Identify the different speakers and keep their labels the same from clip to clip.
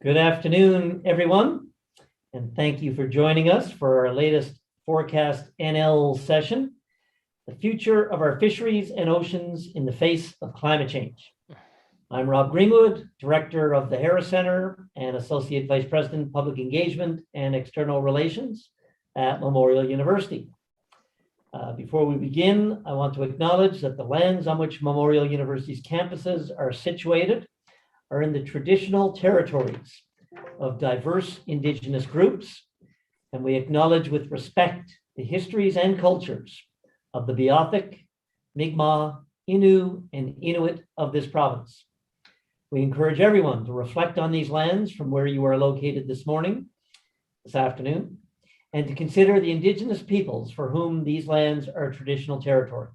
Speaker 1: Good afternoon, everyone, and thank you for joining us for our latest Forecast NL session, the future of our fisheries and oceans in the face of climate change. I'm Rob Greenwood, Director of the Harris Center and Associate Vice President, Public Engagement and External Relations at Memorial University. Before we begin, I want to acknowledge that the lands on which Memorial University's campuses are situated are in the traditional territories of diverse Indigenous groups, and we acknowledge with respect the histories and cultures of the Beothuk, Mi'kmaq, Innu, and Inuit of this province. We encourage everyone to reflect on these lands from where you are located this afternoon, and to consider the Indigenous peoples for whom these lands are traditional territory.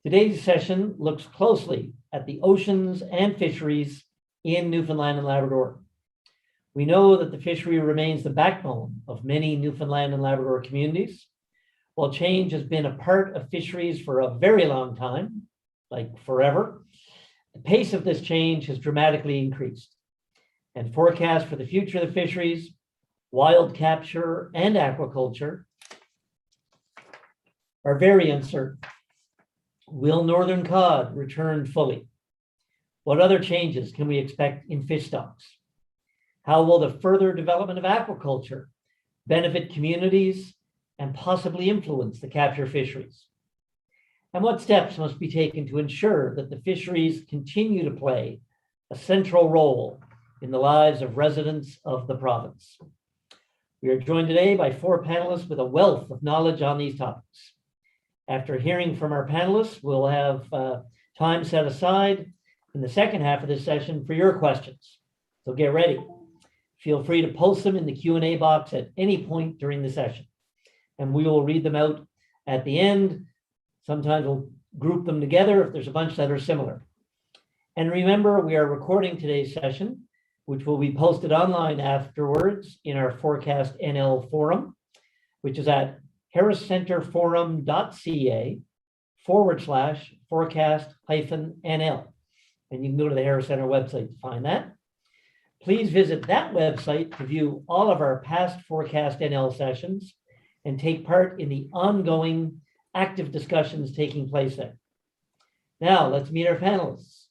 Speaker 1: Today's session looks closely at the oceans and fisheries in Newfoundland and Labrador. We know that the fishery remains the backbone of many Newfoundland and Labrador communities. While change has been a part of fisheries for a very long time, like forever, the pace of this change has dramatically increased. And forecasts for the future of the fisheries, wild capture, and aquaculture are very uncertain. Will northern cod return fully? What other changes can we expect in fish stocks? How will the further development of aquaculture benefit communities and possibly influence the capture fisheries? And what steps must be taken to ensure that the fisheries continue to play a central role in the lives of residents of the province? We are joined today by four panelists with a wealth of knowledge on these topics. After hearing from our panelists, we'll have time set aside in the second half of this session for your questions. So get ready. Feel free to post them in the Q&A box at any point during the session, and we will read them out at the end. Sometimes we'll group them together if there's a bunch that are similar. And remember, we are recording today's session, which will be posted online afterwards in our Forecast NL forum, which is at harriscenterforum.ca/forecast-NL. And you can go to the Harris Center website to find that. Please visit that website to view all of our past Forecast NL sessions and take part in the ongoing active discussions taking place there. Now, let's meet our panelists.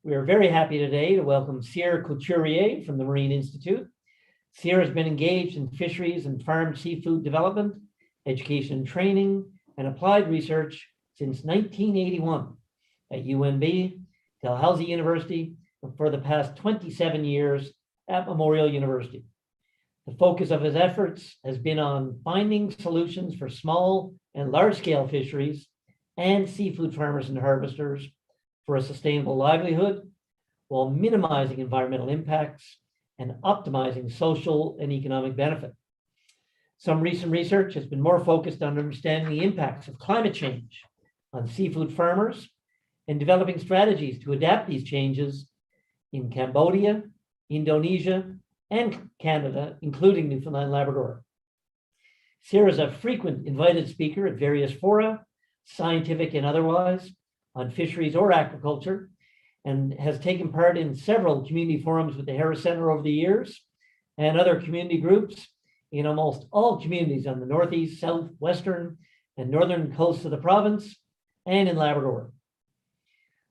Speaker 1: We are very happy today to welcome Cyr Couturier from the Marine Institute. Cyr has been engaged in fisheries and farmed seafood development, education and training, and applied research since 1981 at UNB, Dalhousie University, and for the past 27 years at Memorial University. The focus of his efforts has been on finding solutions for small and large-scale fisheries and seafood farmers and harvesters for a sustainable livelihood while minimizing environmental impacts and optimizing social and economic benefit. Some recent research has been more focused on understanding the impacts of climate change on seafood farmers and developing strategies to adapt these changes in Cambodia, Indonesia, and Canada, including Newfoundland and Labrador. Cyr is a frequent invited speaker at various fora, scientific and otherwise, on fisheries or aquaculture, and has taken part in several community forums with the Harris Center over the years and other community groups in almost all communities on the northeast, south, western, and northern coasts of the province and in Labrador.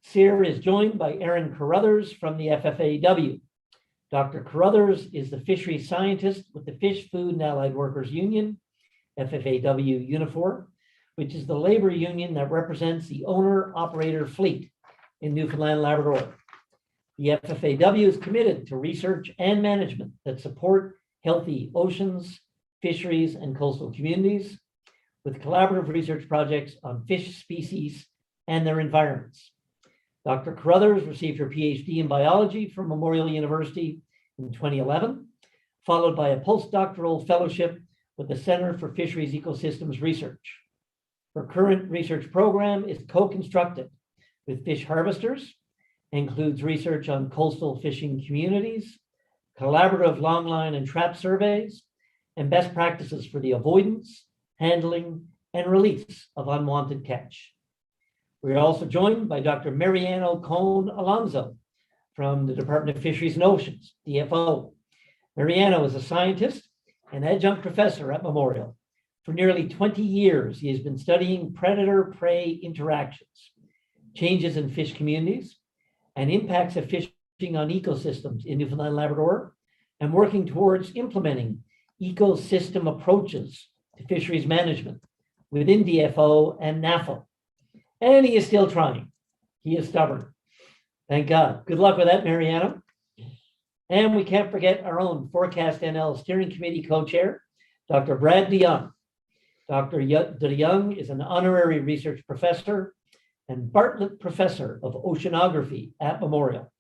Speaker 1: Cyr is joined by Erin Carruthers from the FFAW. Dr. Carruthers is the fisheries scientist with the Fish, Food, and Allied Workers Union, FFAW Unifor, which is the labor union that represents the owner-operator fleet in Newfoundland and Labrador. The FFAW is committed to research and management that support healthy oceans, fisheries, and coastal communities with collaborative research projects on fish species and their environments. Dr. Carruthers received her PhD in biology from Memorial University in 2011, followed by a postdoctoral fellowship with the Center for Fisheries Ecosystems Research. Her current research program is co-constructed with fish harvesters, includes research on coastal fishing communities, collaborative longline and trap surveys, and best practices for the avoidance, handling, and release of unwanted catch. We are also joined by Dr. Mariano Cohn Alonso from the Department of Fisheries and Oceans, DFO. Mariano is a scientist and adjunct professor at Memorial. For nearly 20 years, he has been studying predator-prey interactions, changes in fish communities, and impacts of fishing on ecosystems in Newfoundland and Labrador, and working towards implementing ecosystem approaches to fisheries management within DFO and NAFO. And he is still trying. He is stubborn. Thank God. Good luck with that, Mariano. And we can't forget our own Forecast NL Steering Committee co-chair, Dr. Brad DeYoung. Dr. DeYoung is an honorary research professor and Bartlett Professor of Oceanography at Memorial.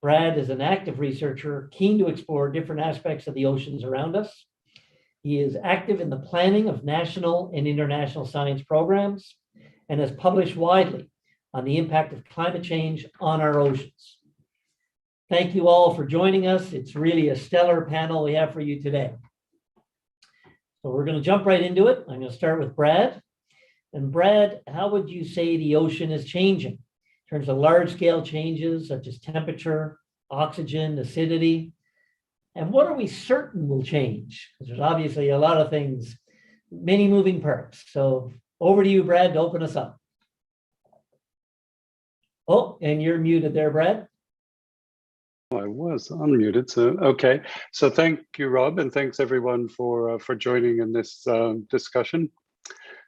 Speaker 1: Brad is an active researcher, keen to explore different aspects of the oceans around us. He is active in the planning of national and international science programs and has published widely on the impact of climate change on our oceans. Thank you all for joining us. It's really a stellar panel we have for you today. So we're going to jump right into it. I'm going to start with Brad. And Brad, how would you say the ocean is changing in terms of large-scale changes such as temperature, oxygen, acidity? And what are we certain will change? Because there's obviously a lot of things, many moving parts. So over to you, Brad, to open us up. Oh, and you're muted there, Brad.
Speaker 2: I was unmuted, so okay. So thank you, Rob, and thanks everyone for joining in this discussion.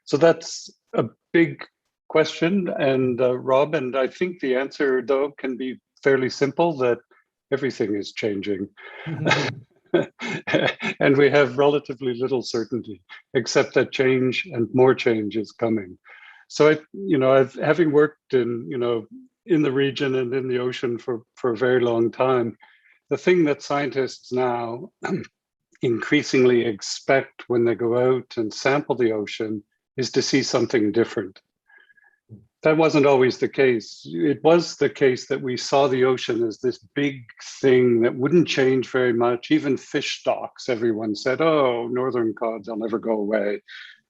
Speaker 2: So that's a big question, and Rob, and I think the answer though can be fairly simple, that everything is changing. And we have relatively little certainty, except that change and more change is coming. So having worked in the region and in the ocean for a very long time, the thing that scientists now increasingly expect when they go out and sample the ocean is to see something different. That wasn't always the case. It was the case that we saw the ocean as this big thing that wouldn't change very much. Even fish stocks, everyone said, oh, northern cod, they'll never go away.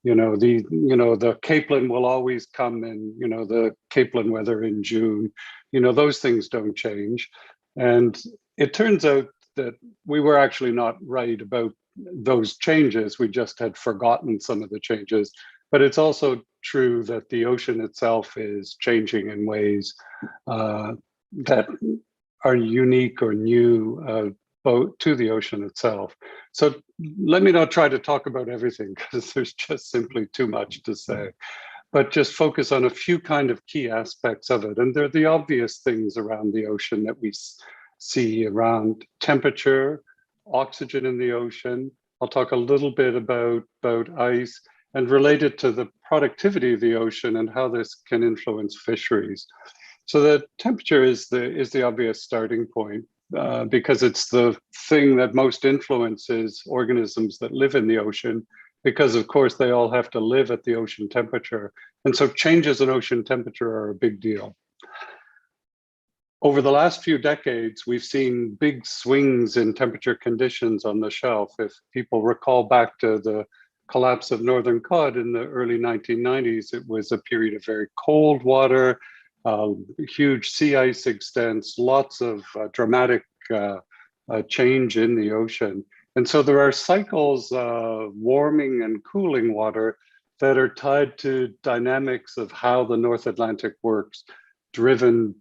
Speaker 2: The capelin will always come in, the capelin weather in June, those things don't change. And it turns out that we were actually not right about those changes. We just had forgotten some of the changes. But it's also true that the ocean itself is changing in ways that are unique or new to the ocean itself. So let me not try to talk about everything, because there's just simply too much to say, but just focus on a few kind of key aspects of it. And they're the obvious things around the ocean that we see around temperature, oxygen in the ocean. I'll talk a little bit about ice, and related to the productivity of the ocean and how this can influence fisheries. So the temperature is the obvious starting point, because it's the thing that most influences organisms that live in the ocean, because of course they all have to live at the ocean temperature. And so changes in ocean temperature are a big deal. Over the last few decades, we've seen big swings in temperature conditions on the shelf. If people recall back to the collapse of northern cod in the early 1990s, it was a period of very cold water, huge sea ice extents, lots of dramatic change in the ocean. And so there are cycles of warming and cooling water that are tied to dynamics of how the North Atlantic works, driven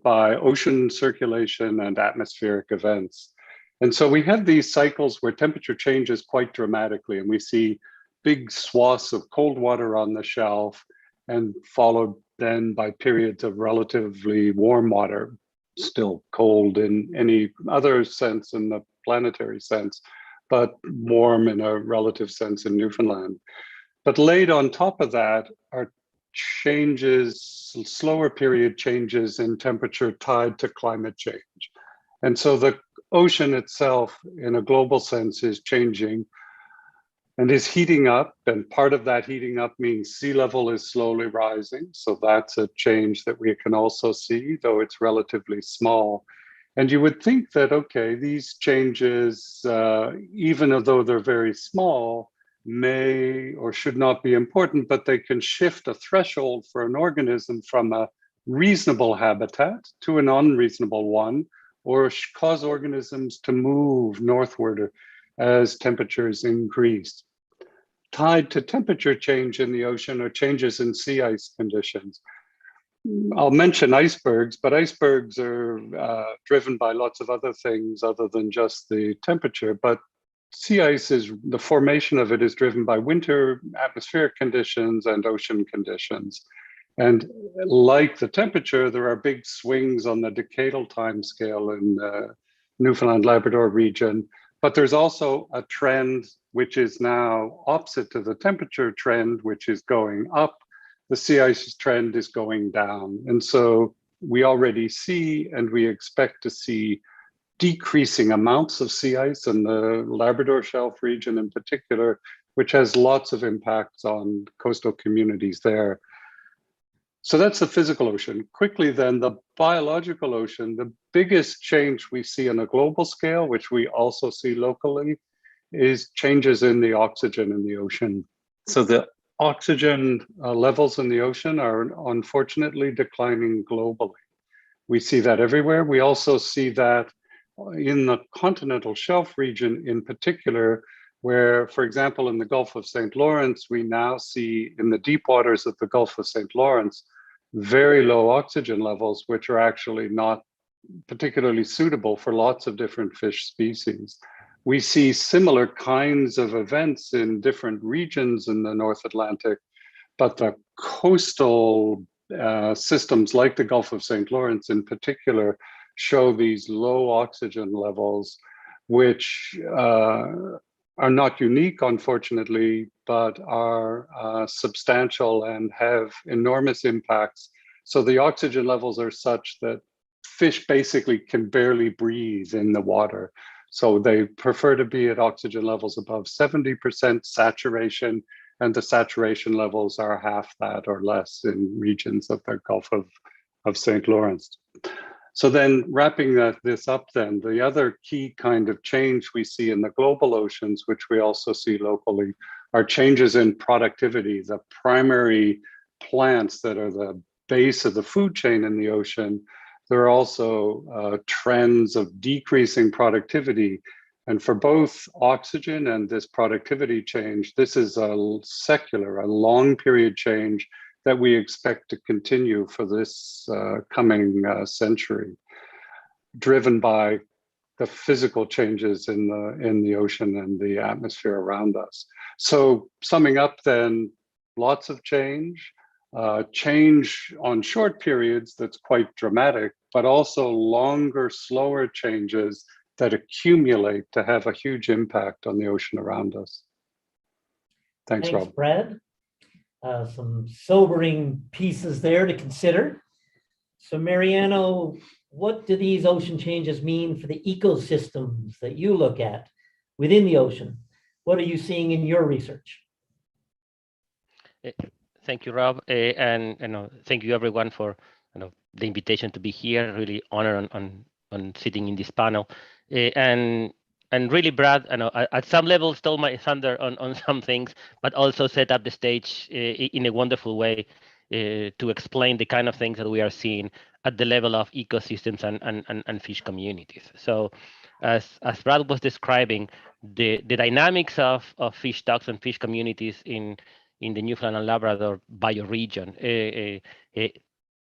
Speaker 2: by ocean circulation and atmospheric events. And so we have these cycles where temperature changes quite dramatically, and we see big swaths of cold water on the shelf, and followed then by periods of relatively warm water, still cold in any other sense in the planetary sense, but warm in a relative sense in Newfoundland. But laid on top of that are changes, slower period changes in temperature tied to climate change. And so the ocean itself, in a global sense, is changing and is heating up. And part of that heating up means sea level is slowly rising. So that's a change that we can also see, though it's relatively small. And you would think that, okay, these changes, even though they're very small, may or should not be important, but they can shift a threshold for an organism from a reasonable habitat to an unreasonable one, or cause organisms to move northward as temperatures increase. Tied to temperature change in the ocean are changes in sea ice conditions. I'll mention icebergs, but icebergs are driven by lots of other things other than just the temperature. But sea ice the formation of it is driven by winter atmospheric conditions and ocean conditions. And like the temperature, there are big swings on the decadal time scale in the Newfoundland Labrador region. But there's also a trend which is now opposite to the temperature trend, which is going up. The sea ice trend is going down. And so we already see, and we expect to see, decreasing amounts of sea ice in the Labrador Shelf region in particular, which has lots of impacts on coastal communities there. So that's the physical ocean. Quickly then, the biological ocean, the biggest change we see on a global scale, which we also see locally, is changes in the oxygen in the ocean. So the oxygen levels in the ocean are unfortunately declining globally. We see that everywhere. We also see that in the continental shelf region in particular, where, for example, in the Gulf of St. Lawrence, we now see in the deep waters of the Gulf of St. Lawrence, very low oxygen levels, which are actually not particularly suitable for lots of different fish species. We see similar kinds of events in different regions in the North Atlantic, but the coastal systems like the Gulf of St. Lawrence in particular show these low oxygen levels, which are not unique, unfortunately, but are substantial and have enormous impacts. So the oxygen levels are such that fish basically can barely breathe in the water. So they prefer to be at oxygen levels above 70% saturation, and the saturation levels are half that or less in regions of the Gulf of St. Lawrence. So then wrapping this up then, the other key kind of change we see in the global oceans, which we also see locally, are changes in productivity. The primary plants that are the base of the food chain in the ocean, there are also trends of decreasing productivity. And for both oxygen and this productivity change, this is a secular, a long period change that we expect to continue for this coming century, driven by the physical changes in the ocean and the atmosphere around us. So summing up then, lots of change on short periods that's quite dramatic, but also longer, slower changes that accumulate to have a huge impact on the ocean around us. Thanks, Rob.
Speaker 1: Brad. Some sobering pieces there to consider. So Mariano, what do these ocean changes mean for the ecosystems that you look at within the ocean? What are you seeing in your research?
Speaker 3: Thank you, Rob, and thank you everyone for the invitation to be here. Really honored on sitting in this panel, and really, Brad, at some level stole my thunder on some things, but also set up the stage in a wonderful way to explain the kind of things that we are seeing at the level of ecosystems and fish communities. So as Brad was describing, the dynamics of fish stocks and fish communities in the Newfoundland and Labrador bioregion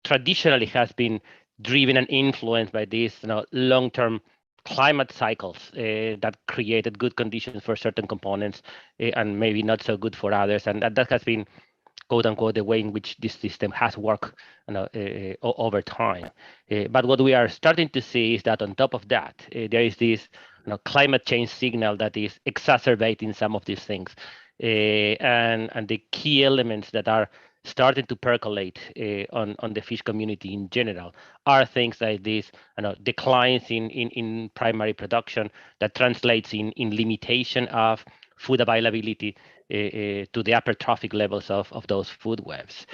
Speaker 3: traditionally has been driven and influenced by these long-term climate cycles that created good conditions for certain components and maybe not so good for others. And that has been, quote unquote, the way in which this system has worked over time. But what we are starting to see is that on top of that, there is this climate change signal that is exacerbating some of these things. And the key elements that are starting to percolate on the fish community in general are things like this declines in primary production that translates in limitation of food availability to the upper trophic levels of those food webs.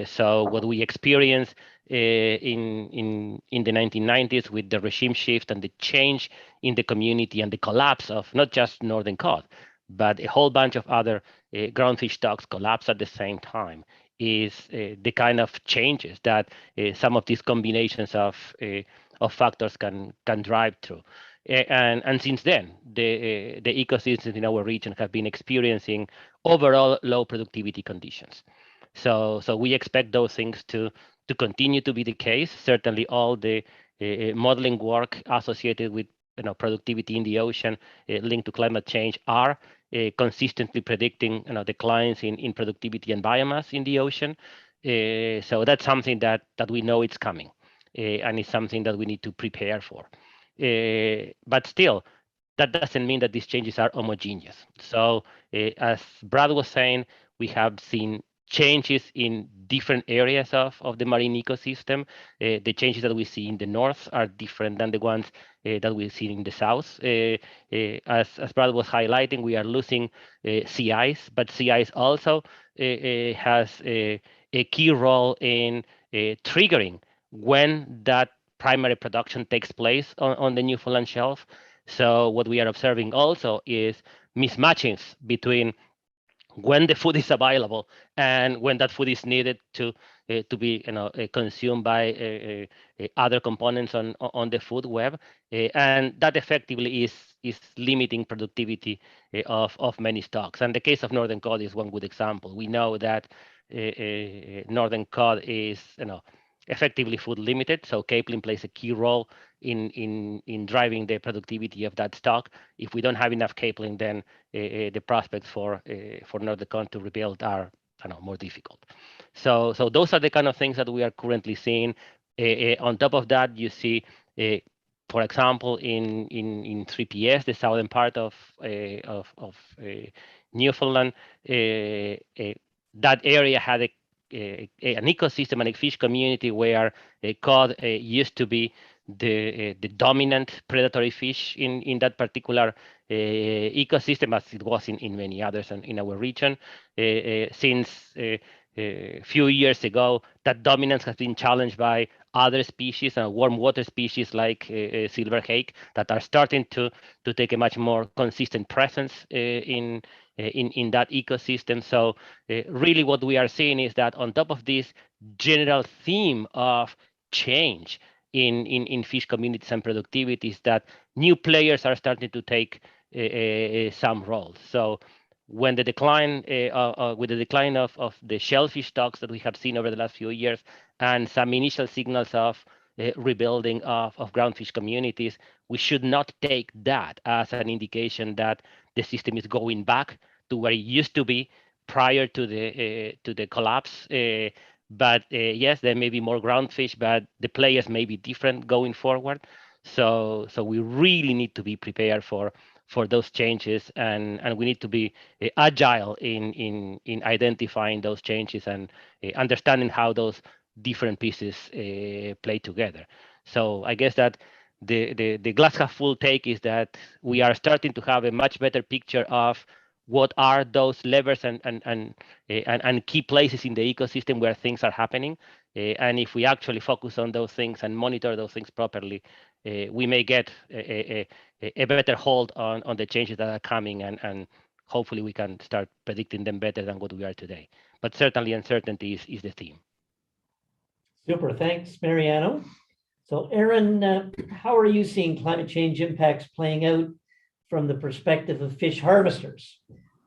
Speaker 3: So what we experienced in the 1990s with the regime shift and the change in the community and the collapse of not just northern cod, but a whole bunch of other groundfish stocks collapsed at the same time. is the kind of changes that some of these combinations of factors can drive through. And since then, the ecosystems in our region have been experiencing overall low productivity conditions. So we expect those things to continue to be the case. Certainly, all the modeling work associated with productivity in the ocean linked to climate change are consistently predicting declines in productivity and biomass in the ocean. So that's something that we know it's coming, and it's something that we need to prepare for. But still, that doesn't mean that these changes are homogeneous. So as Brad was saying, we have seen changes in different areas of the marine ecosystem. The changes that we see in the north are different than the ones that we see in the south. As Brad was highlighting, we are losing sea ice, but sea ice also has a key role in triggering when that primary production takes place on the Newfoundland shelf. So what we are observing also is mismatchings between when the food is available and when that food is needed to be consumed by other components on the food web, and that effectively is limiting productivity of many stocks. And the case of northern cod is one good example. We know that northern cod is effectively food limited, so capelin plays a key role in driving the productivity of that stock. If we don't have enough capelin, then the prospects for northern cod to rebuild are more difficult. So those are the kind of things that we are currently seeing. On top of that, you see, for example, in 3PS, the southern part of Newfoundland, that area had an ecosystem and a fish community where cod used to be the dominant predatory fish in that particular ecosystem, as it was in many others in our region. Since a few years ago, that dominance has been challenged by other species and warm water species like silver hake that are starting to take a much more consistent presence in that ecosystem. So really what we are seeing is that on top of this general theme of change in fish communities and productivities, that new players are starting to take some roles. So when the decline with the decline of the shellfish stocks that we have seen over the last few years and some initial signals of rebuilding of groundfish communities, we should not take that as an indication that the system is going back to where it used to be prior to the collapse. But yes, there may be more groundfish, but the players may be different going forward. So we really need to be prepared for those changes, and we need to be agile in identifying those changes and understanding how those different pieces play together. So I guess that the glass half full take is that we are starting to have a much better picture of what are those levers and key places in the ecosystem where things are happening. And if we actually focus on those things and monitor those things properly, we may get a better hold on the changes that are coming, and hopefully we can start predicting them better than what we are today. But certainly uncertainty is the theme.
Speaker 1: Super, thanks, Mariano. So Aaron, how are you seeing climate change impacts playing out from the perspective of fish harvesters?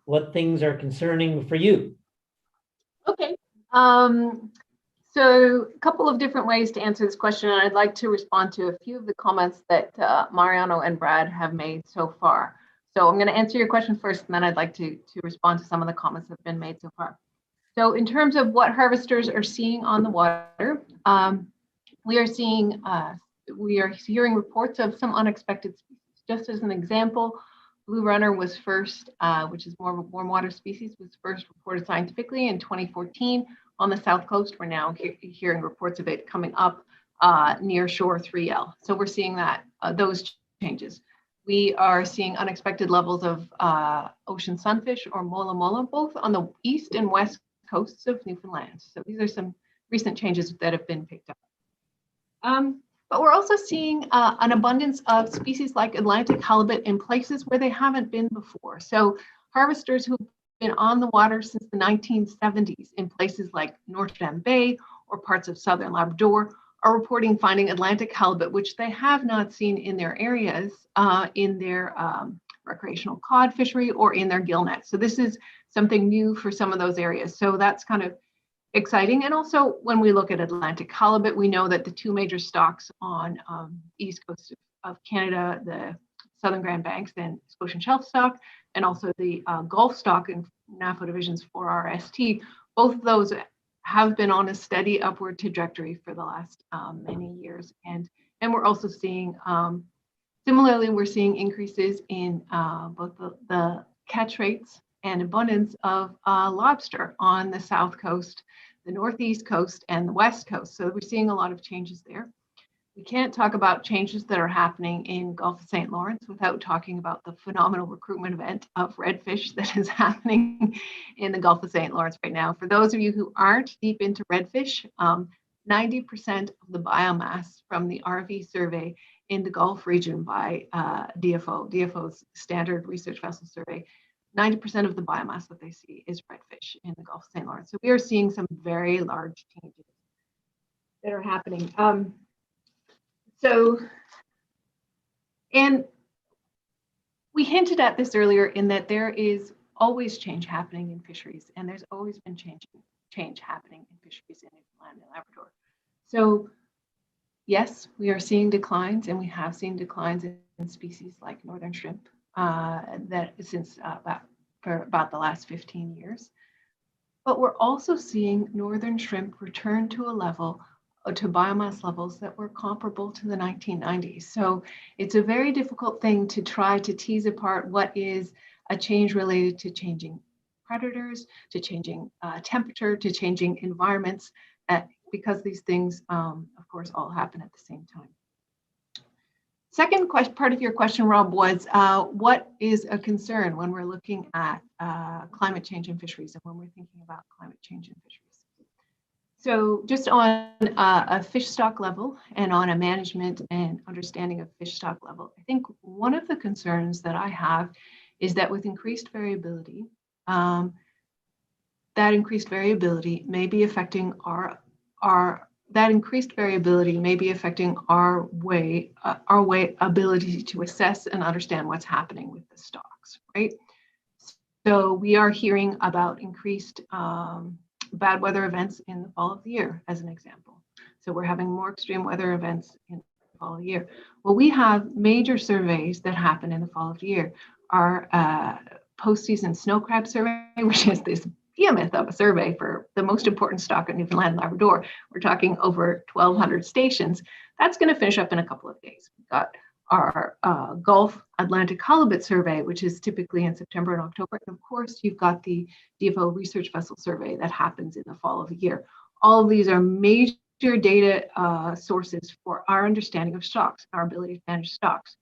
Speaker 1: What things are concerning for you?
Speaker 4: Okay. So a couple of different ways to answer this question, and I'd like to respond to a few of the comments that Mariano and Brad have made so far. So I'm going to answer your question first, and then I'd like to respond to some of the comments that have been made so far. So in terms of what harvesters are seeing on the water, we are hearing reports of some unexpected species. Just as an example, blue runner was first, which is more of a warm water species, was first reported scientifically in 2014 on the south coast. We're now hearing reports of it coming up near shore 3L. So we're seeing that those changes. We are seeing unexpected levels of ocean sunfish or mola mola, both on the east and west coasts of Newfoundland. So these are some recent changes that have been picked up. But we're also seeing an abundance of species like Atlantic halibut in places where they haven't been before. So harvesters who been on the water since the 1970s in places like North Dam Bay or parts of southern Labrador are reporting finding Atlantic halibut, which they have not seen in their areas, in their recreational cod fishery or in their gill net. So this is something new for some of those areas. So that's kind of exciting. And also when we look at Atlantic halibut, we know that the two major stocks on east coast of Canada, the Southern Grand Banks and Scotian Shelf stock, and also the Gulf stock in NAFO divisions 4RST, both of those have been on a steady upward trajectory for the last many years. And we're also seeing, similarly, we're seeing increases in both the catch rates and abundance of lobster on the south coast, the northeast coast, and the west coast. So we're seeing a lot of changes there. We can't talk about changes that are happening in Gulf of St. Lawrence without talking about the phenomenal recruitment event of redfish that is happening in the Gulf of St. Lawrence right now. For those of you who aren't deep into redfish, 90% of the biomass from the RV survey in the Gulf region by DFO's Standard Research Vessel Survey, 90% of the biomass that they see is redfish in the Gulf of St. Lawrence. So we are seeing some very large changes that are happening. And we hinted at this earlier in that there is always change happening in fisheries, and there's always been change happening in fisheries in Newfoundland and Labrador. So yes, we are seeing declines, and we have seen declines in species like northern shrimp that since for about the last 15 years. But we're also seeing northern shrimp return to a level, to biomass levels that were comparable to the 1990s. So it's a very difficult thing to try to tease apart what is a change related to changing predators, to changing temperature, to changing environments, because these things, of course, all happen at the same time. Second part of your question, Rob, was what is a concern when we're looking at climate change in fisheries and when we're thinking about climate change in fisheries? So just on a fish stock level and on a management and understanding of fish stock level, I think one of the concerns that I have is that with increased variability, that increased variability may be affecting our ability to assess and understand what's happening with the stocks, right? So we are hearing about increased bad weather events in the fall of the year, as an example. So we're having more extreme weather events in the fall of the year. Well, we have major surveys that happen in the fall of the year. Our post-season snow crab survey, which is this behemoth of a survey for the most important stock in Newfoundland and Labrador. We're talking over 1,200 stations. That's going to finish up in a couple of days. We've got our Gulf Atlantic halibut survey, which is typically in September and October. And of course, you've got the DFO research vessel survey that happens in the fall of the year. All of these are major data sources for our understanding of stocks, our ability to manage stocks.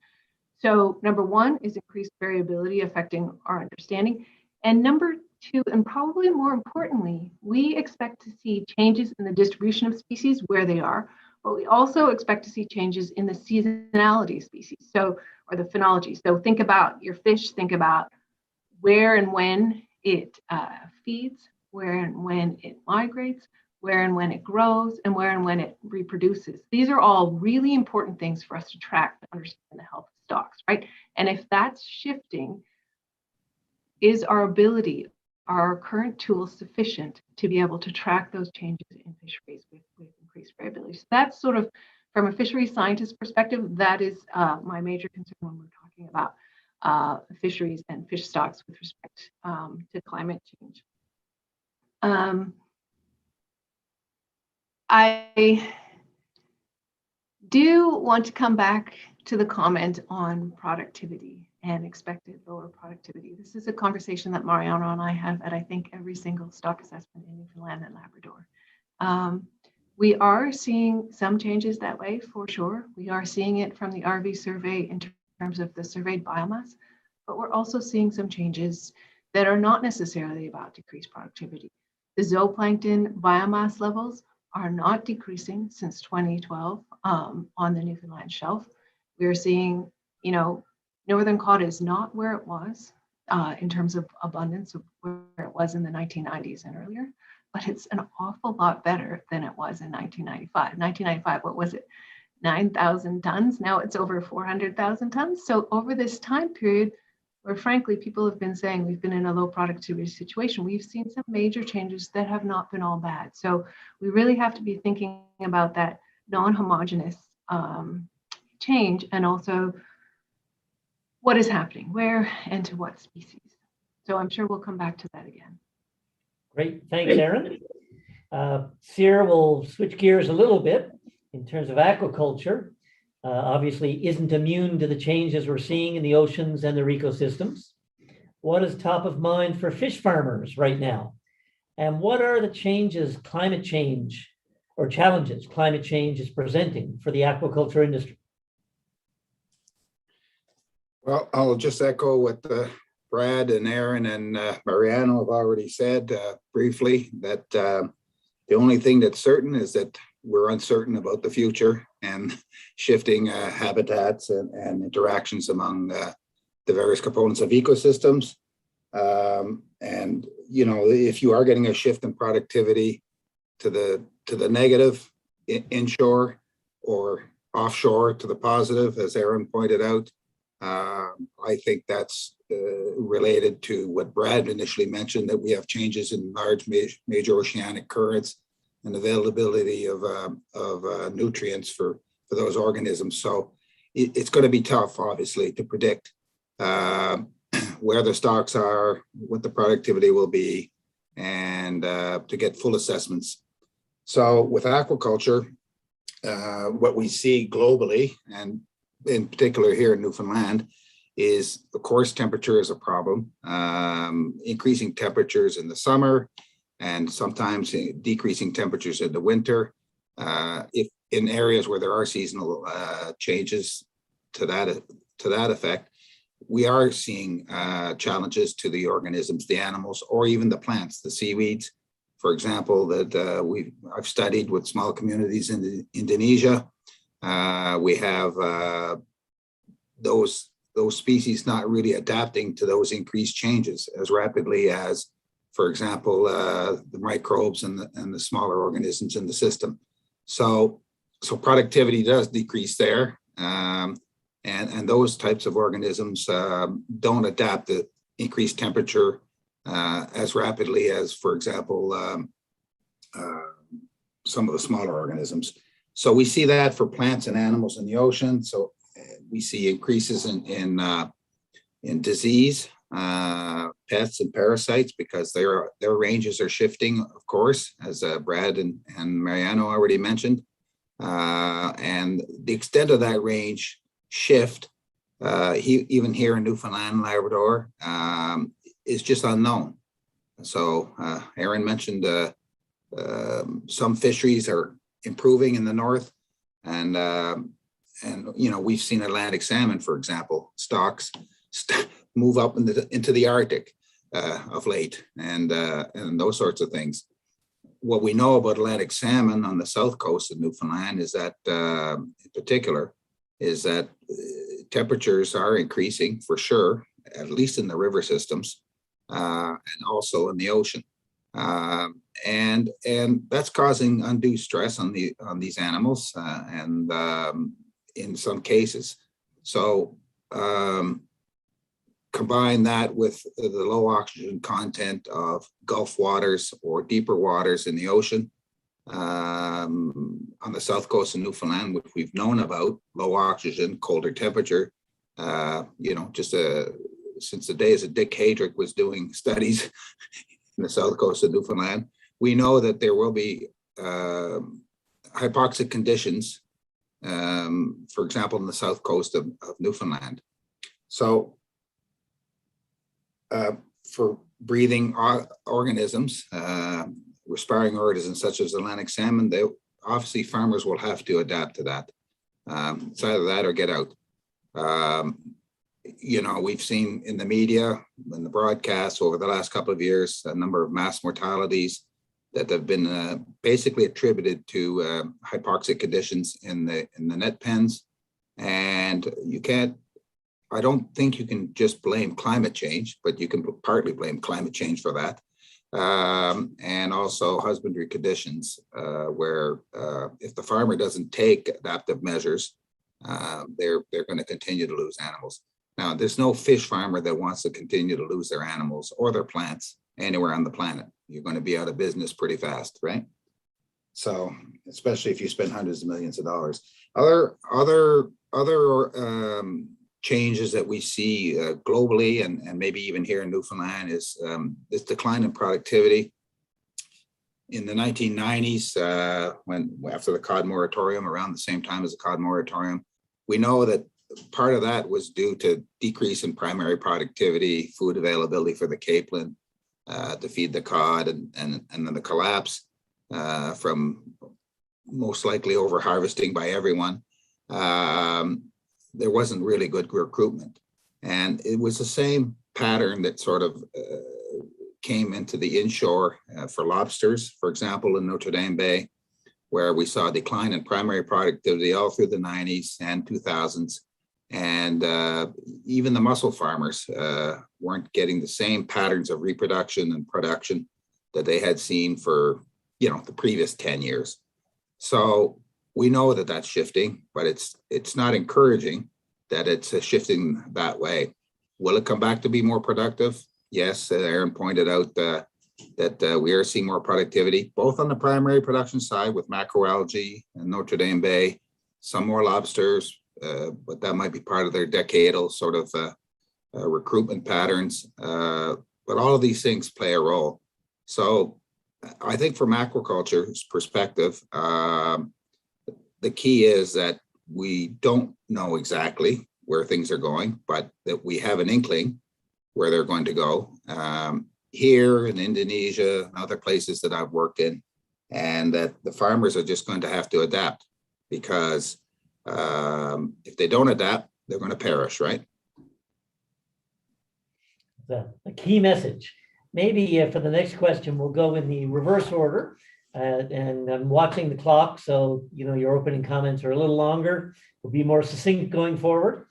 Speaker 4: So number one is increased variability affecting our understanding. And number two, and probably more importantly, we expect to see changes in the distribution of species where they are, but we also expect to see changes in the seasonality of species, or the phenology. So think about your fish, think about where and when it feeds, where and when it migrates, where and when it grows, and where and when it reproduces. These are all really important things for us to track to understand the health of stocks, right? And if that's shifting, is our current tools sufficient to be able to track those changes in fisheries with increased variability? So that's sort of, from a fisheries scientist perspective, that is my major concern when we're talking about fisheries and fish stocks with respect to climate change. I do want to come back to the comment on productivity and expected lower productivity. This is a conversation that Mariano and I have at, I think, every single stock assessment in Newfoundland and Labrador. We are seeing some changes that way, for sure. We are seeing it from the RV survey in terms of the surveyed biomass, but we're also seeing some changes that are not necessarily about decreased productivity. The zooplankton biomass levels are not decreasing since 2012 on the Newfoundland shelf. We are seeing, northern cod is not where it was in terms of abundance of where it was in the 1990s and earlier, but it's an awful lot better than it was in 1995. 1995, what was it? 9,000 tons. Now it's over 400,000 tons. So over this time period, where frankly, people have been saying we've been in a low productivity situation, we've seen some major changes that have not been all bad. So we really have to be thinking about that non-homogeneous change, and also what is happening, where and to what species. So I'm sure we'll come back to that again.
Speaker 1: Great, thanks, Erin. Cyr will switch gears a little bit in terms of aquaculture. Obviously isn't immune to the changes we're seeing in the oceans and their ecosystems. What is top of mind for fish farmers right now? And what are the changes climate change or challenges climate change is presenting for the aquaculture industry?
Speaker 5: Well, I'll just echo what Brad and Erin and Mariano have already said briefly, that the only thing that's certain is that we're uncertain about the future and shifting habitats and interactions among the various components of ecosystems. And, you know, if you are getting a shift in productivity to the negative inshore or offshore to the positive, as Erin pointed out, I think that's related to what Brad initially mentioned, that we have changes in large major oceanic currents and availability of nutrients for those organisms. So it's going to be tough, obviously, to predict where the stocks are, what the productivity will be, and to get full assessments. So with aquaculture, what we see globally, and in particular here in Newfoundland, is, of course, temperature is a problem. Increasing temperatures in the summer, and sometimes decreasing temperatures in the winter. If in areas where there are seasonal changes to that effect, we are seeing challenges to the organisms, the animals, or even the plants, the seaweeds, for example, that I've studied with small communities in Indonesia. We have those species not really adapting to those increased changes as rapidly as, for example, the microbes and the smaller organisms in the system. So productivity does decrease there, and those types of organisms don't adapt to increased temperature as rapidly as, for example, some of the smaller organisms. So we see that for plants and animals in the ocean. So we see increases in disease, pests and parasites, because their ranges are shifting, of course, as Brad and Mariano already mentioned. And the extent of that range shift, even here in Newfoundland and Labrador, is just unknown. So Erin mentioned some fisheries are improving in the north, and you know, we've seen Atlantic salmon, for example, stocks move up into the Arctic of late, and those sorts of things. What we know about Atlantic salmon on the south coast of Newfoundland is that, in particular, is that temperatures are increasing for sure, at least in the river systems, and also in the ocean. And that's causing undue stress on these animals, and in some cases. So combine that with the low oxygen content of Gulf waters or deeper waters in the ocean on the south coast of Newfoundland, which we've known about, low oxygen, colder temperature, you know, just since the days that Dick Heydrich was doing studies in the south coast of Newfoundland, we know that there will be hypoxic conditions, for example, in the south coast of Newfoundland. So for breathing organisms, respiring organisms such as Atlantic salmon, obviously farmers will have to adapt to that. It's either that or get out. You know, we've seen in the media, in the broadcasts over the last couple of years, a number of mass mortalities that have been basically attributed to hypoxic conditions in the net pens, and you can't I don't think you can just blame climate change, but you can partly blame climate change for that. And also husbandry conditions, where if the farmer doesn't take adaptive measures, they're going to continue to lose animals. Now, there's no fish farmer that wants to continue to lose their animals or their plants anywhere on the planet. You're going to be out of business pretty fast, right? So, especially if you spend hundreds of millions of dollars. Other changes that we see globally and maybe even here in Newfoundland is this decline in productivity. In the 1990s, after the cod moratorium, around the same time as the cod moratorium, we know that part of that was due to decrease in primary productivity, food availability for the capelin to feed the cod, and then the collapse from most likely over harvesting by everyone. There wasn't really good recruitment. And it was the same pattern that sort of came into the inshore for lobsters, for example, in Notre Dame Bay, where we saw a decline in primary productivity all through the 90s and 2000s. And even the mussel farmers weren't getting the same patterns of reproduction and production that they had seen for, the previous 10 years. So we know that that's shifting, but it's not encouraging that it's shifting that way. Will it come back to be more productive? Yes, Aaron pointed out that we are seeing more productivity, both on the primary production side with macroalgae and Notre Dame Bay, some more lobsters, but that might be part of their decadal sort of recruitment patterns. But all of these things play a role. So I think from aquaculture's perspective, the key is that we don't know exactly where things are going, but that we have an inkling where they're going to go. Here in Indonesia and other places that I've worked in, and that the farmers are just going to have to adapt, because if they don't adapt, they're going to perish, right?
Speaker 1: A key message. Maybe for the next question, we'll go in the reverse order. And I'm watching the clock, so your opening comments are a little longer. We'll be more succinct going forward.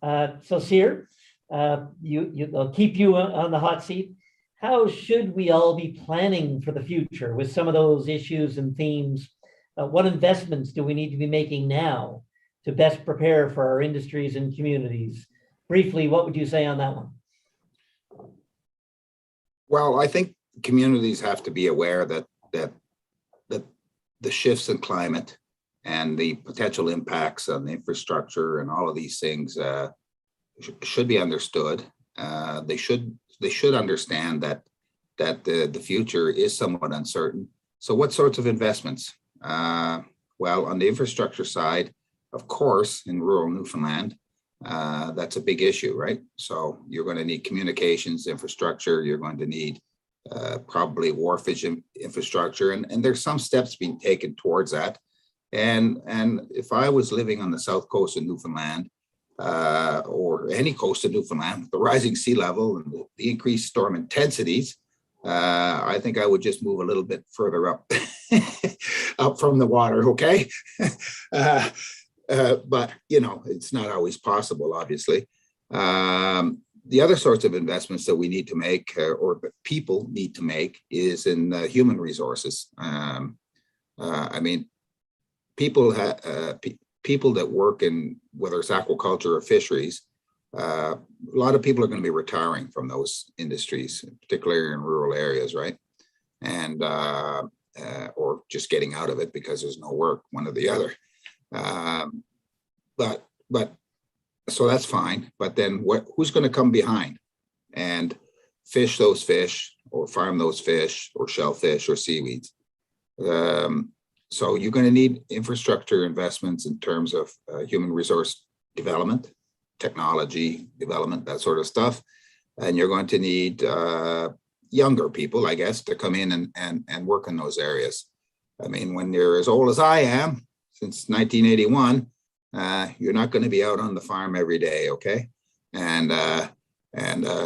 Speaker 1: So Cyr, I'll keep you on the hot seat. How should we all be planning for the future with some of those issues and themes? What investments do we need to be making now to best prepare for our industries and communities? Briefly, what would you say on that one?
Speaker 5: Well, I think communities have to be aware that the shifts in climate and the potential impacts on the infrastructure and all of these things should be understood. They should understand that the future is somewhat uncertain. So what sorts of investments? Well, on the infrastructure side, of course, in rural Newfoundland, that's a big issue, right? So you're going to need communications infrastructure. You're going to need probably wharfage infrastructure, and there's some steps being taken towards that. And if I was living on the south coast of Newfoundland, or any coast of Newfoundland, with the rising sea level and the increased storm intensities, I think I would just move a little bit further up, up from the water. Okay. But it's not always possible, obviously. The other sorts of investments that we need to make, or that people need to make, is in human resources. I mean, people that work in, whether it's aquaculture or fisheries, a lot of people are going to be retiring from those industries, particularly in rural areas, right? And or just getting out of it because there's no work, one or the other. But so that's fine. But then who's going to come behind and fish those fish, or farm those fish, or shellfish, or seaweeds? So you're going to need infrastructure investments in terms of human resource development, technology development, that sort of stuff. And you're going to need younger people, I guess, to come in and work in those areas. I mean, when you're as old as I am, since 1981, you're not going to be out on the farm every day, okay? And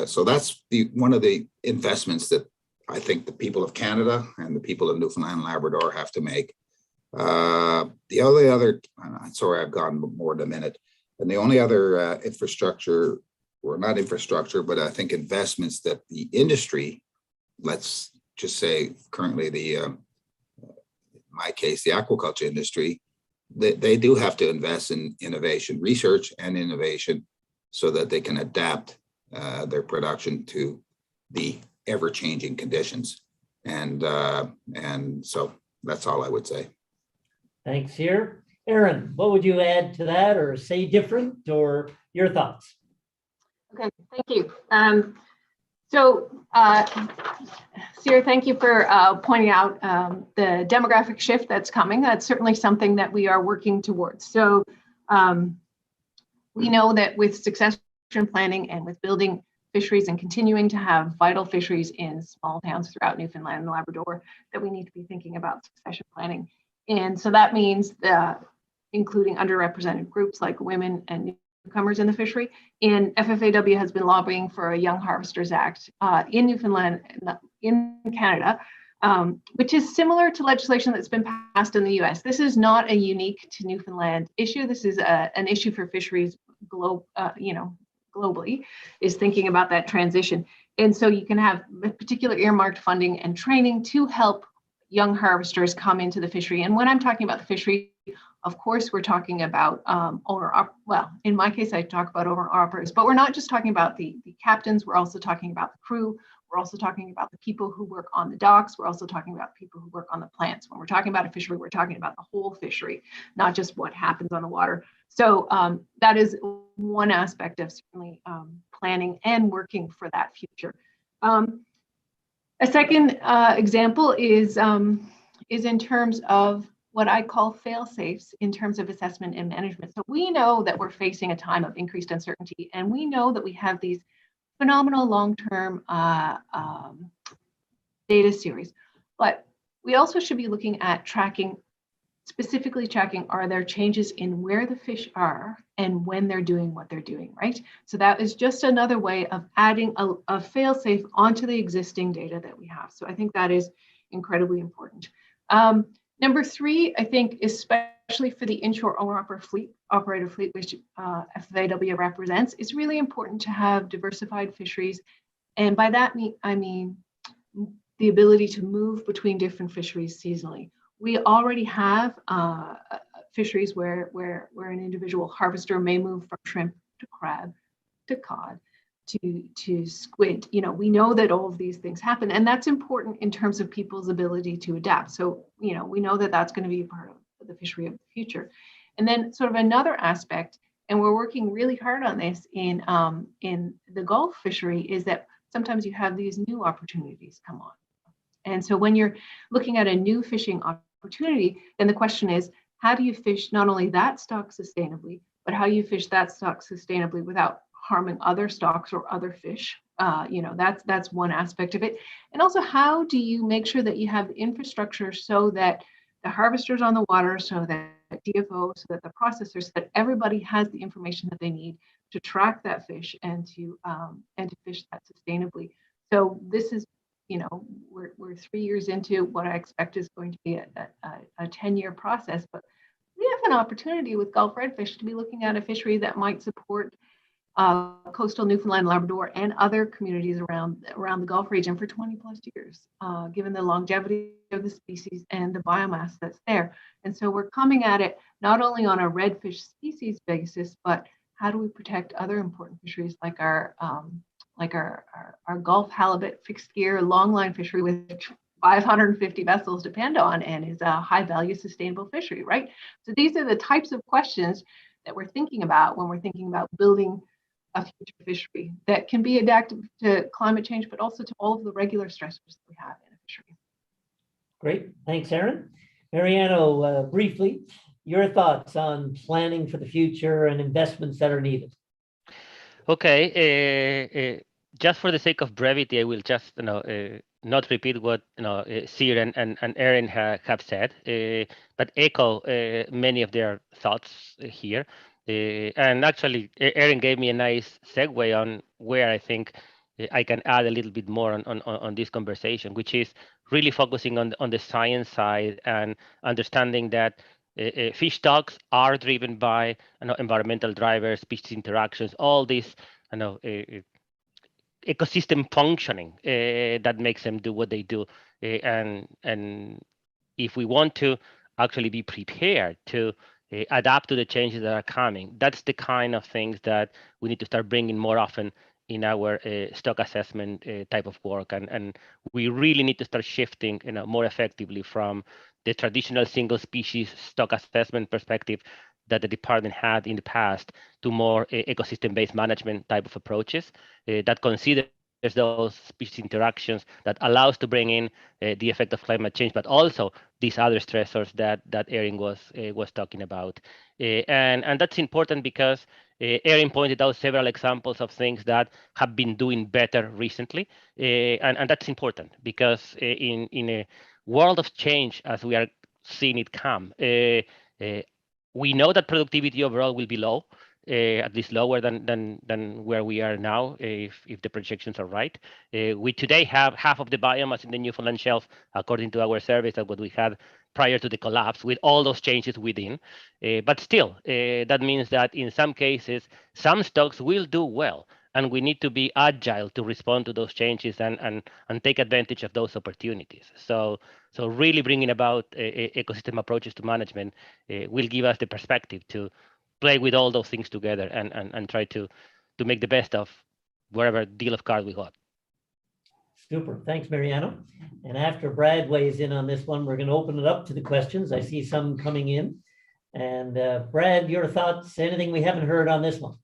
Speaker 5: so that's one of the investments that I think the people of Canada and the people of Newfoundland and Labrador have to make. The other, sorry, I've gone more than a minute. And the only other infrastructure, or not infrastructure, but I think investments that the industry, let's just say currently in my case, the aquaculture industry, they do have to invest in innovation, research and innovation, so that they can adapt their production to the ever-changing conditions. And so that's all I would say.
Speaker 1: Thanks here. Aaron, what would you add to that or say different, or your thoughts?
Speaker 4: Okay, thank you. Sierra, thank you for pointing out the demographic shift that's coming. That's certainly something that we are working towards. So we know that with succession planning and with building fisheries and continuing to have vital fisheries in small towns throughout Newfoundland and Labrador, that we need to be thinking about succession planning. And so that means including underrepresented groups like women and newcomers in the fishery. And FFAW has been lobbying for a Young Harvesters Act in Newfoundland, in Canada, which is similar to legislation that's been passed in the US. This is not a unique to Newfoundland issue. This is an issue for fisheries globally, is thinking about that transition. And so you can have particular earmarked funding and training to help young harvesters come into the fishery. And when I'm talking about the fishery, of course, we're talking about in my case, I talk about owner-operators, but we're not just talking about the captains, we're also talking about the crew, we're also talking about the people who work on the docks, we're also talking about people who work on the plants. When we're talking about a fishery, we're talking about the whole fishery, not just what happens on the water. So that is one aspect of certainly planning and working for that future. A second example is in terms of what I call fail-safes in terms of assessment and management. So we know that we're facing a time of increased uncertainty, and we know that we have these phenomenal long-term data series, but we also should be looking at specifically tracking, are there changes in where the fish are and when they're doing what they're doing, right? So that is just another way of adding a fail-safe onto the existing data that we have. So I think that is incredibly important. Number three, I think, especially for the inshore owner-operator fleet, which FFAW represents, it's really important to have diversified fisheries. And by that, I mean the ability to move between different fisheries seasonally. We already have fisheries where an individual harvester may move from shrimp to crab to cod to squid. We know that all of these things happen, and that's important in terms of people's ability to adapt. So, we know that that's going to be part of the fishery of the future. And then sort of another aspect, and we're working really hard on this in the Gulf fishery, is that sometimes you have these new opportunities come on. And so when you're looking at a new fishing opportunity, then the question is, how do you fish not only that stock sustainably, but how you fish that stock sustainably without harming other stocks or other fish? That's one aspect of it. And also, how do you make sure that you have the infrastructure so that the harvesters on the water, so that DFO, so that the processors, so that everybody has the information that they need to track that fish and to fish that sustainably. So this is, we're 3 years into what I expect is going to be a 10-year process, but we have an opportunity with Gulf redfish to be looking at a fishery that might support coastal Newfoundland and Labrador and other communities around the Gulf region for 20 plus years, given the longevity of the species and the biomass that's there. And so we're coming at it not only on a redfish species basis, but how do we protect other important fisheries like our Gulf halibut fixed gear longline fishery, which 550 vessels depend on and is a high value sustainable fishery, right? So these are the types of questions that we're thinking about when we're thinking about building a future fishery that can be adaptive to climate change, but also to all of the regular stressors that we have in a fishery.
Speaker 1: Great, thanks, Aaron. Mariano, briefly, your thoughts on planning for the future and investments that are needed.
Speaker 3: Okay, just for the sake of brevity, I will just not repeat what Sir and Aaron have said, but echo many of their thoughts here. And actually, Aaron gave me a nice segue on where I think I can add a little bit more on this conversation, which is really focusing on the science side and understanding that fish stocks are driven by environmental drivers, species interactions, all these ecosystem functioning that makes them do what they do. And if we want to actually be prepared to adapt to the changes that are coming, that's the kind of things that we need to start bringing more often in our stock assessment type of work. And we really need to start shifting more effectively from the traditional single species stock assessment perspective that the department had in the past to more ecosystem-based management type of approaches that consider those species interactions, that allows to bring in the effect of climate change, but also these other stressors that Erin was talking about. And that's important because Erin pointed out several examples of things that have been doing better recently. And that's important because in a world of change, as we are seeing it come, we know that productivity overall will be low, at least lower than where we are now, if the projections are right. We today have half of the biomass in the Newfoundland shelf, according to our surveys, of what we had prior to the collapse, with all those changes within. But still, that means that in some cases, some stocks will do well, and we need to be agile to respond to those changes and take advantage of those opportunities. So really bringing about ecosystem approaches to management will give us the perspective to play with all those things together and try to make the best of whatever deal of cards we got.
Speaker 1: Super. Thanks, Mariano. And after Brad weighs in on this one, we're going to open it up to the questions. I see some coming in. And Brad, your thoughts, anything we haven't heard on this one?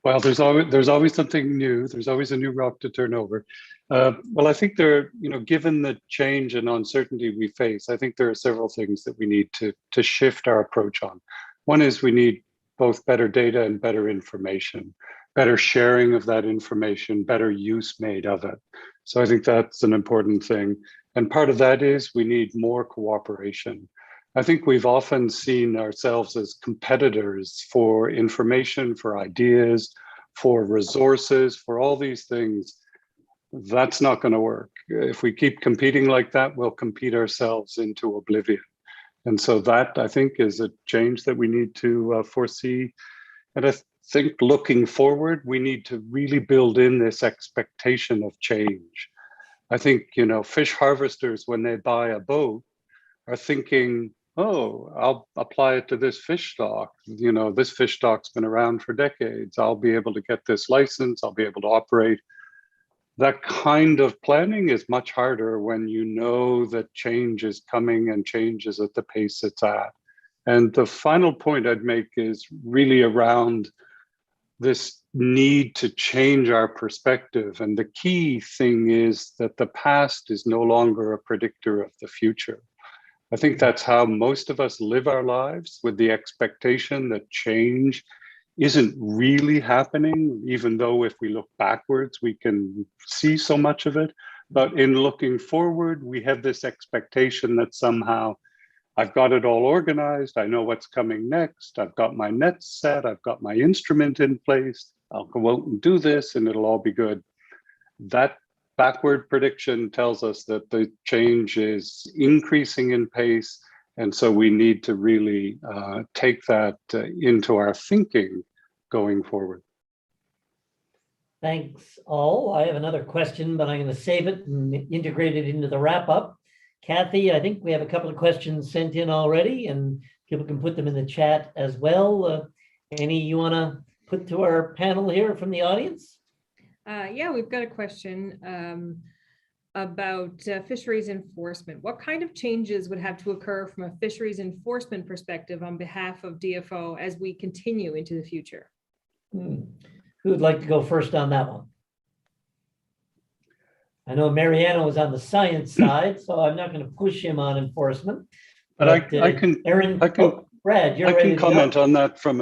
Speaker 2: Well, there's always something new. There's always a new rock to turn over. Well, I think given the change and uncertainty we face, I think there are several things that we need to shift our approach on. One is we need both better data and better information, better sharing of that information, better use made of it. So I think that's an important thing. And part of that is we need more cooperation. I think we've often seen ourselves as competitors for information, for ideas, for resources, for all these things. That's not going to work. If we keep competing like that, we'll compete ourselves into oblivion. And so that, I think, is a change that we need to foresee. And I think looking forward, we need to really build in this expectation of change. I think, fish harvesters, when they buy a boat, are thinking, oh, I'll apply it to this fish stock. This fish stock's been around for decades. I'll be able to get this license. I'll be able to operate. That kind of planning is much harder when you know that change is coming and change is at the pace it's at. And the final point I'd make is really around this need to change our perspective. And the key thing is that the past is no longer a predictor of the future. I think that's how most of us live our lives, with the expectation that change isn't really happening, even though if we look backwards, we can see so much of it. But in looking forward, we have this expectation that somehow I've got it all organized. I know what's coming next. I've got my nets set. I've got my instrument in place. I'll go out and do this and it'll all be good. That backward prediction tells us that the change is increasing in pace. And so we need to really take that into our thinking going forward.
Speaker 1: Thanks all. I have another question, but I'm going to save it and integrate it into the wrap up. Kathy, I think we have a couple of questions sent in already and people can put them in the chat as well. Any you want to put to our panel here from the audience?
Speaker 6: Yeah, we've got a question about fisheries enforcement. What kind of changes would have to occur from a fisheries enforcement perspective on behalf of DFO as we continue into the future?
Speaker 1: Who would like to go first on that one? I know Mariano was on the science side, so I'm not going to push him on enforcement.
Speaker 2: But I can,
Speaker 1: Erin, Brad, you're
Speaker 2: I
Speaker 1: ready
Speaker 2: can
Speaker 1: to
Speaker 2: comment
Speaker 1: go.
Speaker 2: on that from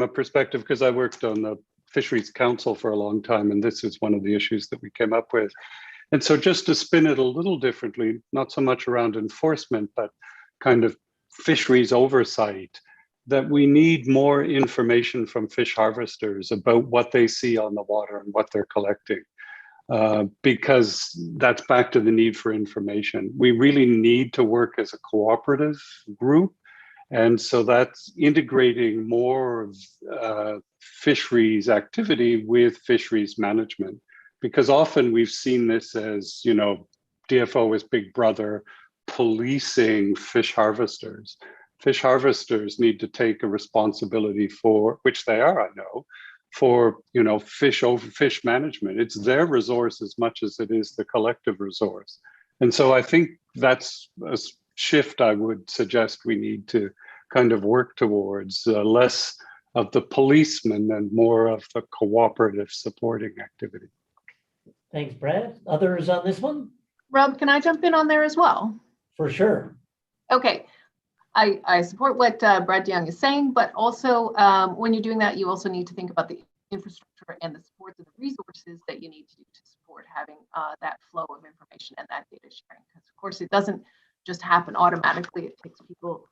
Speaker 2: a perspective, because I worked on the Fisheries Council for a long time, and this is one of the issues that we came up with. And so just to spin it a little differently, not so much around enforcement, but kind of fisheries oversight, that we need more information from fish harvesters about what they see on the water and what they're collecting. because that's back to the need for information. We really need to work as a cooperative group. And so that's integrating more of fisheries activity with fisheries management, because often we've seen this as, you know, DFO is big brother policing fish harvesters. Fish harvesters need to take a responsibility for, which they are, I know, for, you know, fish management. It's their resource as much as it is the collective resource. And so I think that's a shift I would suggest we need to kind of work towards, less of the policeman and more of the cooperative supporting activity.
Speaker 1: Thanks, Brad. Others on this one?
Speaker 4: Rob, can I jump in on there as well?
Speaker 1: For sure.
Speaker 4: Okay. I support what Brad DeYoung is saying, but also when you're doing that, you also need to think about the infrastructure and the support and the resources that you need to do to support having that flow of information and that data sharing. Because of course, it doesn't just happen automatically. It takes people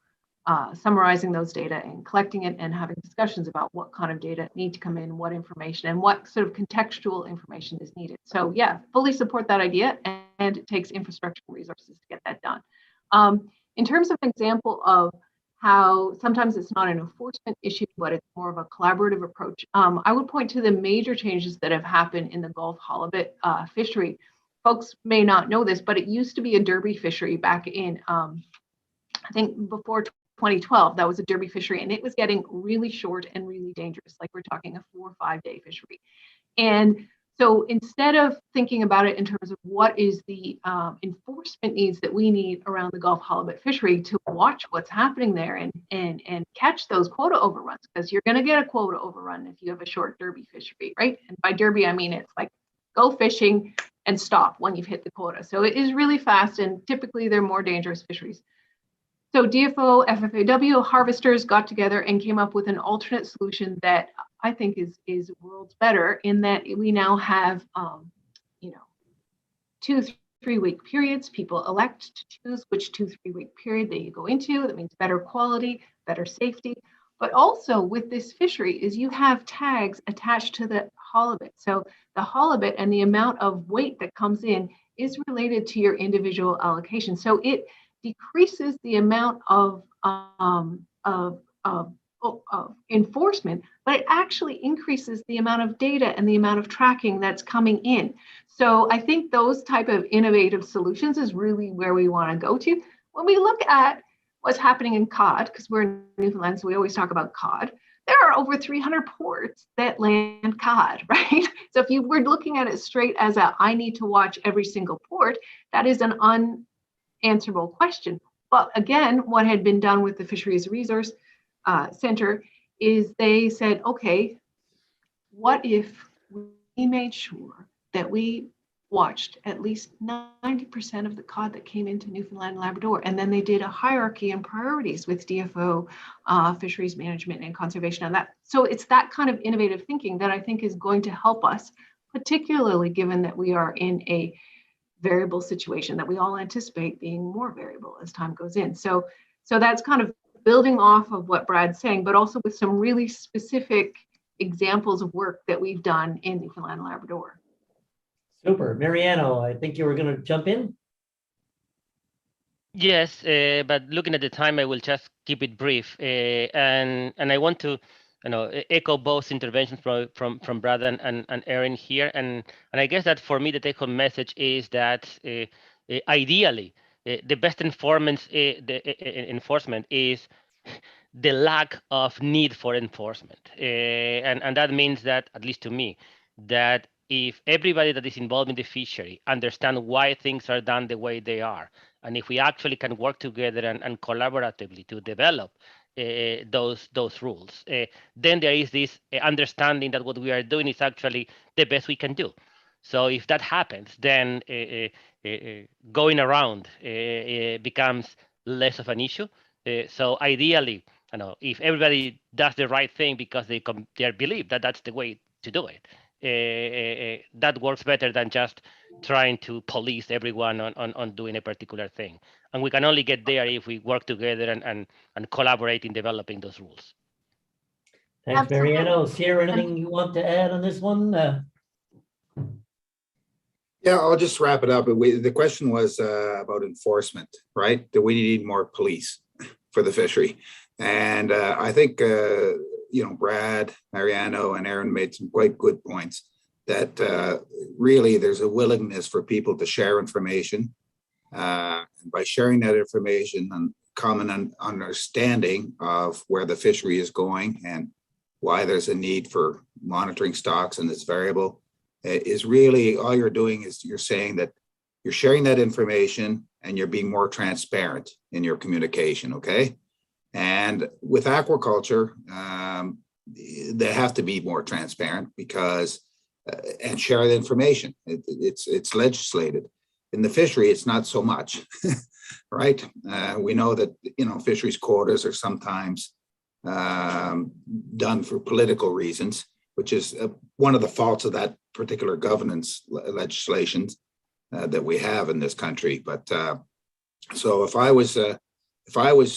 Speaker 4: summarizing those data and collecting it and having discussions about what kind of data need to come in, what information, and what sort of contextual information is needed. So yeah, fully support that idea, and it takes infrastructure and resources to get that done. In terms of an example of how sometimes it's not an enforcement issue, but it's more of a collaborative approach, I would point to the major changes that have happened in the Gulf halibut fishery. Folks may not know this, but it used to be a derby fishery back in, I think before 2012, that was a derby fishery, and it was getting really short and really dangerous. Like we're talking a 4 or 5 day fishery. And so instead of thinking about it in terms of what is the enforcement needs that we need around the Gulf halibut fishery to watch what's happening there and catch those quota overruns, because you're going to get a quota overrun if you have a short derby fishery, right? And by derby, I mean it's like go fishing and stop when you've hit the quota. So it is really fast, and typically they're more dangerous fisheries. So DFO, FFAW, harvesters got together and came up with an alternate solution that I think is worlds better, in that we now have, 2-3 week periods. People elect to choose which 2-3 week period they go into. That means better quality, better safety. But also with this fishery is you have tags attached to the halibut. So the halibut and the amount of weight that comes in is related to your individual allocation. So it decreases the amount of enforcement, but it actually increases the amount of data and the amount of tracking that's coming in. So I think those type of innovative solutions is really where we want to go to. When we look at what's happening in cod, because we're in Newfoundland, so we always talk about cod, there are over 300 ports that land cod, right? So if you were looking at it straight as I need to watch every single port, that is an unanswerable question. But again, what had been done with the Fisheries Resource Center is they said, okay, what if we made sure that we watched at least 90% of the cod that came into Newfoundland and Labrador? And then they did a hierarchy and priorities with DFO, fisheries management and conservation on that. So it's that kind of innovative thinking that I think is going to help us, particularly given that we are in a variable situation that we all anticipate being more variable as time goes in. So that's kind of building off of what Brad's saying, but also with some really specific examples of work that we've done in Newfoundland and Labrador.
Speaker 1: Super. Mariano, I think you were going to jump in.
Speaker 3: Yes, but looking at the time, I will just keep it brief. And I want to echo both interventions from Brad and Erin here. And I guess that for me, the take-home message is that ideally, the best enforcement is the lack of need for enforcement. And that means that, at least to me, that if everybody that is involved in the fishery understand why things are done the way they are, and if we actually can work together and collaboratively to develop those rules, then there is this understanding that what we are doing is actually the best we can do. So if that happens, then going around becomes less of an issue. So ideally, if everybody does the right thing because they believe that that's the way to do it, that works better than just trying to police everyone on doing a particular thing. And we can only get there if we work together and collaborate in developing those rules.
Speaker 1: Thanks,
Speaker 4: Absolutely.
Speaker 1: Mariano. Sierra, anything you want to add on this one?
Speaker 5: Yeah, I'll just wrap it up. The question was about enforcement, right? Do we need more police for the fishery? And I think, Brad, Mariano, and Aaron made some quite good points that really there's a willingness for people to share information. And by sharing that information and common understanding of where the fishery is going and why there's a need for monitoring stocks and its variable, is really all you're doing is you're saying that you're sharing that information and you're being more transparent in your communication, okay? And with aquaculture, they have to be more transparent because, and share the information. It's legislated. In the fishery, it's not so much, right? We know that, fisheries quotas are sometimes done for political reasons, which is one of the faults of that particular governance legislations that we have in this country. But so if I was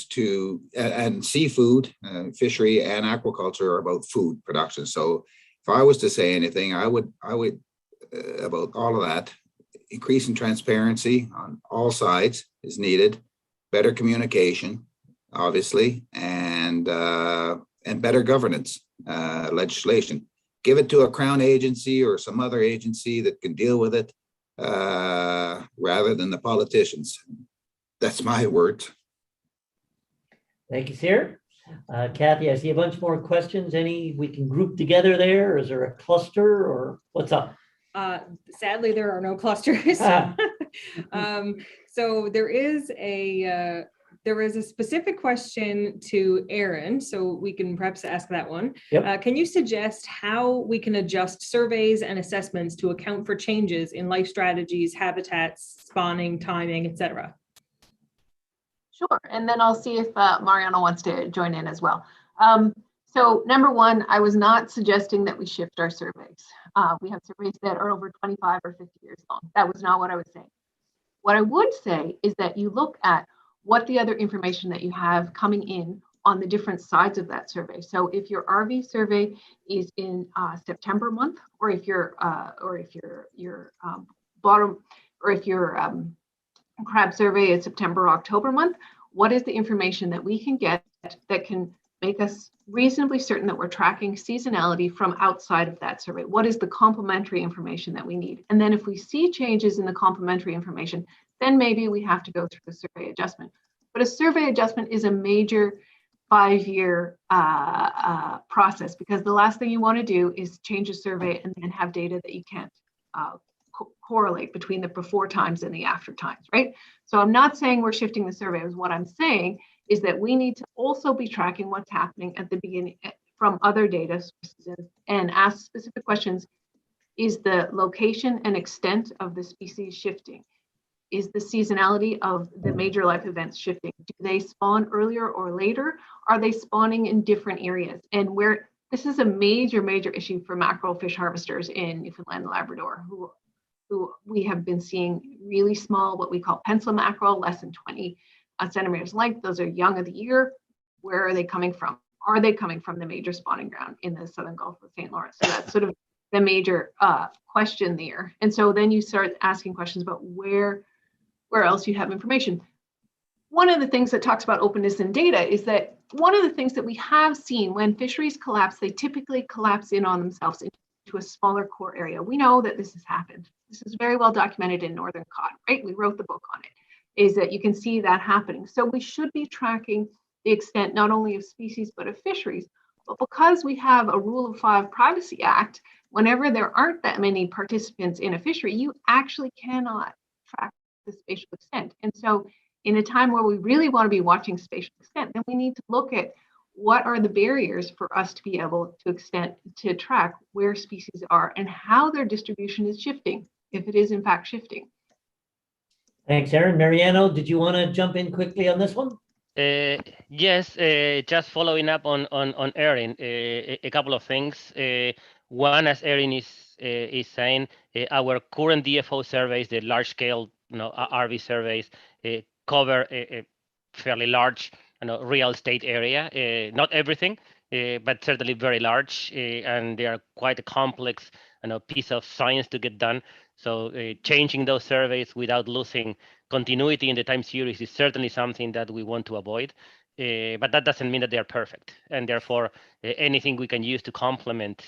Speaker 5: to, and seafood, fishery and aquaculture are about food production. So if I was to say anything, I would about all of that, increasing transparency on all sides is needed, better communication, obviously, and better governance legislation. Give it to a Crown agency or some other agency that can deal with it rather than the politicians. That's my words.
Speaker 1: Thank you, sir. Kathy, I see a bunch more questions. Any we can group together there? Is there a cluster or what's up?
Speaker 6: Sadly, there are no clusters. So there is a specific question to Aaron, so we can perhaps ask that one.
Speaker 1: Yep.
Speaker 6: Can you suggest how we can adjust surveys and assessments to account for changes in life strategies, habitats, spawning, timing, etc.?
Speaker 4: Sure, and then I'll see if Mariano wants to join in as well. So number one, I was not suggesting that we shift our surveys. We have surveys that are over 25 or 50 years long. That was not what I was saying. What I would say is that you look at what the other information that you have coming in on the different sides of that survey. So if your RV survey is in September month, or if your crab survey is September, October month, what is the information that we can get that can make us reasonably certain that we're tracking seasonality from outside of that survey? What is the complementary information that we need? And then if we see changes in the complementary information, then maybe we have to go through a survey adjustment. But a survey adjustment is a major 5-year process, because the last thing you want to do is change a survey and then have data that you can't correlate between the before times and the after times, right? So I'm not saying we're shifting the surveys. What I'm saying is that we need to also be tracking what's happening at the beginning from other data sources and ask specific questions. Is the location and extent of the species shifting? Is the seasonality of the major life events shifting? Do they spawn earlier or later? Are they spawning in different areas? And where this is a major issue for mackerel fish harvesters in Newfoundland and Labrador, who we have been seeing really small, what we call pencil mackerel, less than 20 centimeters length. Those are young of the year. Where are they coming from? Are they coming from the major spawning ground in the Southern Gulf of St. Lawrence? So that's sort of the major question there. And so then you start asking questions about where else you have information. One of the things that talks about openness in data is that one of the things that we have seen when fisheries collapse, they typically collapse in on themselves into a smaller core area. We know that this has happened. This is very well documented in Northern Cod, right? We wrote the book on it, is that you can see that happening. So we should be tracking the extent not only of species, but of fisheries. But because we have a Rule of 5 Privacy Act, whenever there aren't that many participants in a fishery, you actually cannot track the spatial extent. And so in a time where we really want to be watching spatial extent, then we need to look at what are the barriers for us to be able to track where species are and how their distribution is shifting, if it is in fact shifting.
Speaker 1: Thanks, Aaron. Mariano, did you want to jump in quickly on this one?
Speaker 3: Yes, just following up on Aaron, a couple of things. One, as Aaron is saying, our current DFO surveys, the large-scale RV surveys, cover a fairly large real estate area. Not everything, but certainly very large, and they are quite a complex piece of science to get done. So changing those surveys without losing continuity in the time series is certainly something that we want to avoid. But that doesn't mean that they are perfect, and therefore anything we can use to complement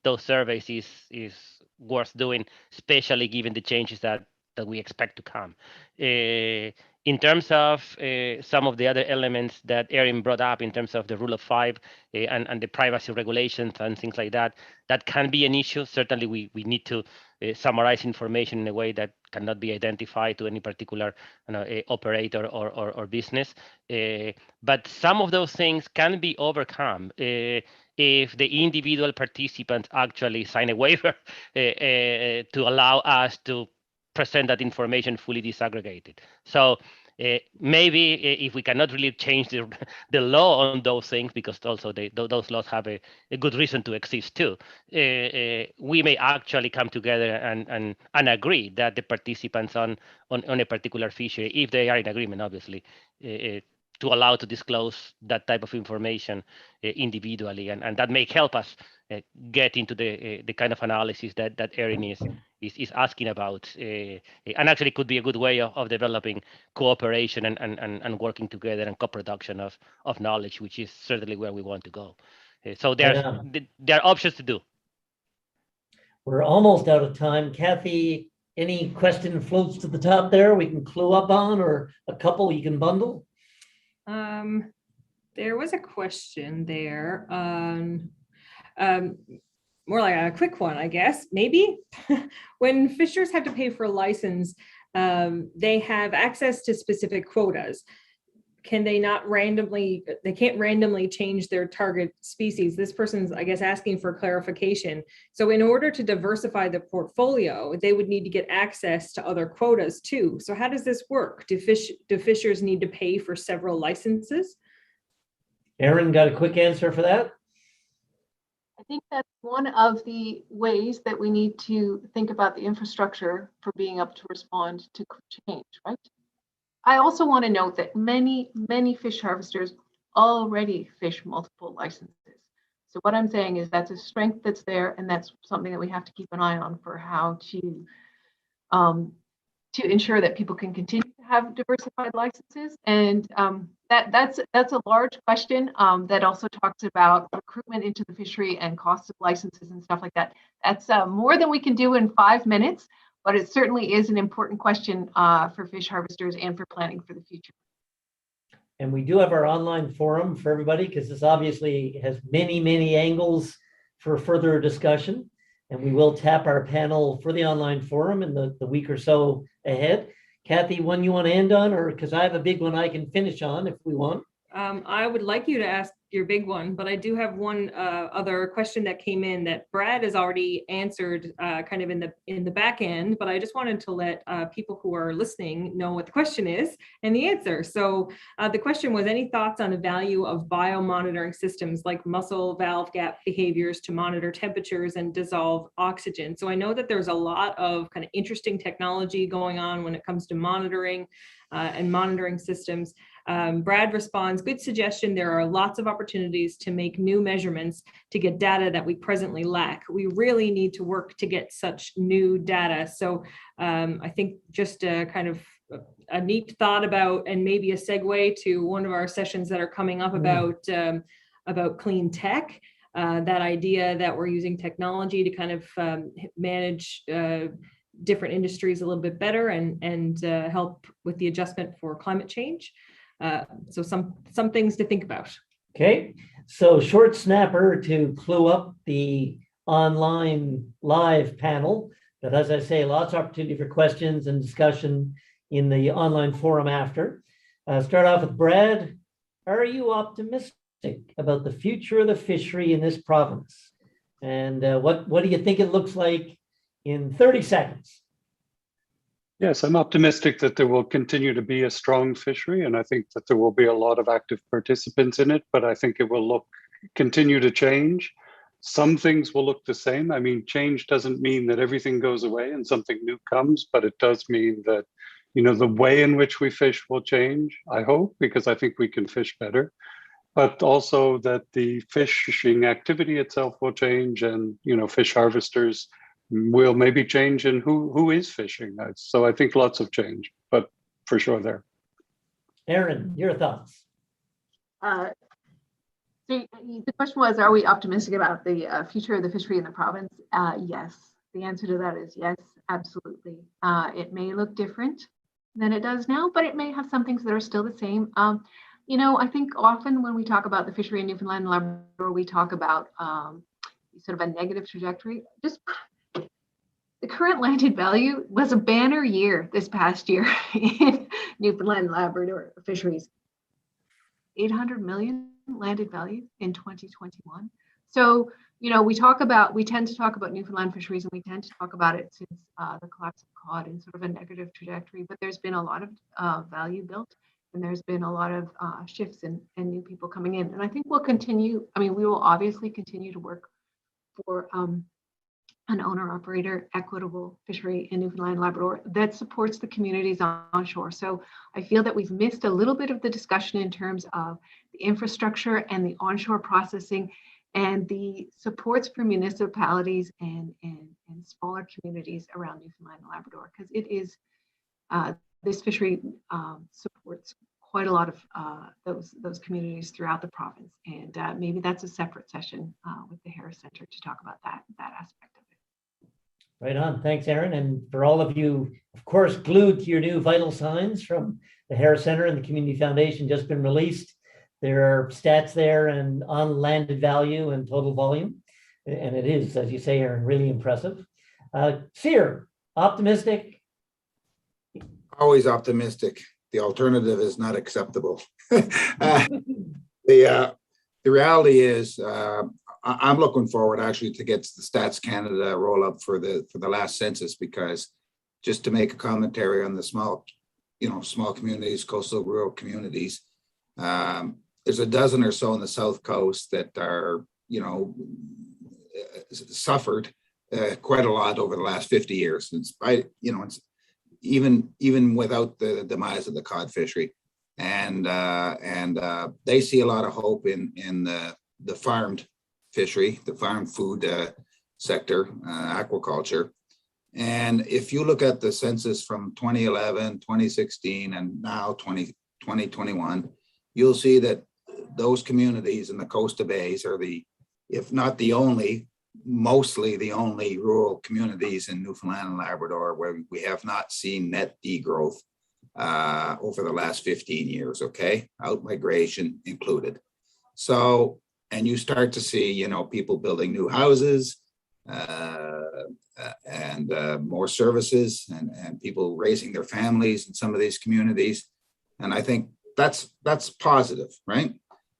Speaker 3: those surveys is worth doing, especially given the changes that we expect to come. In terms of some of the other elements that Erin brought up in terms of the rule of five and the privacy regulations and things like that, that can be an issue. Certainly, we need to summarize information in a way that cannot be identified to any particular operator or business. But some of those things can be overcome if the individual participants actually sign a waiver to allow us to present that information fully disaggregated. So maybe if we cannot really change the law on those things, because also those laws have a good reason to exist too, we may actually come together and agree that the participants on a particular fishery, if they are in agreement, obviously, to allow to disclose that type of information individually, and that may help us get into the kind of analysis that Erin is asking about, and actually could be a good way of developing cooperation and working together and co-production of knowledge, which is certainly where we want to go. So there are options to do.
Speaker 1: We're almost out of time. Kathy, any question floats to the top there we can clue up on, or a couple you can bundle?
Speaker 6: There was a question there on more like a quick one, I guess, maybe. When fishers have to pay for a license, they have access to specific quotas. Can they not randomly, they can't randomly change their target species? This person's, I guess, asking for clarification. So in order to diversify the portfolio, they would need to get access to other quotas too. So how does this work? Do fishers need to pay for several licenses?
Speaker 1: Erin, got a quick answer for that?
Speaker 4: I think that's one of the ways that we need to think about the infrastructure for being able to respond to change, right? I also want to note that many fish harvesters already fish multiple licenses. So what I'm saying is that's a strength that's there, and that's something that we have to keep an eye on for how to ensure that people can continue to have diversified licenses. And that's a large question that also talks about recruitment into the fishery and costs of licenses and stuff like that. That's more than we can do in 5 minutes. But it certainly is an important question for fish harvesters and for planning for the future.
Speaker 1: And we do have our online forum for everybody, because this obviously has many angles for further discussion. And we will tap our panel for the online forum in the week or so ahead. Kathy, one you want to end on, or because I have a big one I can finish on if we want.
Speaker 6: I would like you to ask your big one, but I do have one other question that came in that Brad has already answered kind of in the back end, but I just wanted to let people who are listening know what the question is and the answer. So the question was, any thoughts on the value of biomonitoring systems like mussel valve gap behaviors to monitor temperatures and dissolve oxygen? So I know that there's a lot of kind of interesting technology going on when it comes to monitoring and monitoring systems. Brad responds, good suggestion. There are lots of opportunities to make new measurements to get data that we presently lack. We really need to work to get such new data. So I think just a kind of a neat thought about, and maybe a segue to one of our sessions that are coming up about clean tech. That idea that we're using technology to kind of manage different industries a little bit better and help with the adjustment for climate change. So some things to think about.
Speaker 1: Okay, so short snapper to clue up the online live panel. But as I say, lots of opportunity for questions and discussion in the online forum after. Start off with Brad. Are you optimistic about the future of the fishery in this province? And what do you think it looks like in 30 seconds?
Speaker 2: Yes, I'm optimistic that there will continue to be a strong fishery, and I think that there will be a lot of active participants in it, but I think it will continue to change. Some things will look the same. I mean, change doesn't mean that everything goes away and something new comes, but it does mean that, you know, the way in which we fish will change, I hope, because I think we can fish better, but also that the fishing activity itself will change, and, you know, fish harvesters will maybe change in who is fishing. So I think lots of change, but for sure there.
Speaker 1: Aaron, your thoughts?
Speaker 4: So the question was, are we optimistic about the future of the fishery in the province? Yes. The answer to that is yes, absolutely. It may look different than it does now, but it may have some things that are still the same. You know, I think often when we talk about the fishery in Newfoundland and Labrador, we talk about sort of a negative trajectory. Just the current landed value was a banner year this past year in Newfoundland and Labrador fisheries. 800 million landed value in 2021. So, you know, we tend to talk about Newfoundland fisheries, and we tend to talk about it since the collapse of cod in sort of a negative trajectory, but there's been a lot of value built, and there's been a lot of shifts and new people coming in. And I think we'll continue, I mean, we will obviously continue to work for an owner-operator equitable fishery in Newfoundland and Labrador that supports the communities onshore. So I feel that we've missed a little bit of the discussion in terms of the infrastructure and the onshore processing and the supports for municipalities and smaller communities around Newfoundland and Labrador, because it is this fishery supports quite a lot of those communities throughout the province. And maybe that's a separate session with the Harris Centre to talk about that aspect of it.
Speaker 1: Right on. Thanks, Aaron. And for all of you, of course, glued to your new vital signs from the Harris Centre and the Community Foundation just been released. There are stats there and on landed value and total volume. And it is, as you say, Aaron, really impressive. Cyr, optimistic?
Speaker 5: Always optimistic. The alternative is not acceptable. The reality is, I'm looking forward actually to get the Stats Canada roll up for the last census, because just to make a commentary on the small communities, coastal rural communities, there's a dozen or so on the South Coast that are, suffered quite a lot over the last 50 years. It's even without the demise of the cod fishery, and they see a lot of hope in the farmed fishery, the farm food sector, aquaculture. And if you look at the census from 2011, 2016, and now 2021, you'll see that those communities in the Costa Bays are if not the only, mostly the only rural communities in Newfoundland and Labrador where we have not seen net degrowth over the last 15 years, okay? Out-migration included. So, and you start to see, people building new houses and more services and people raising their families in some of these communities. And I think that's positive, right?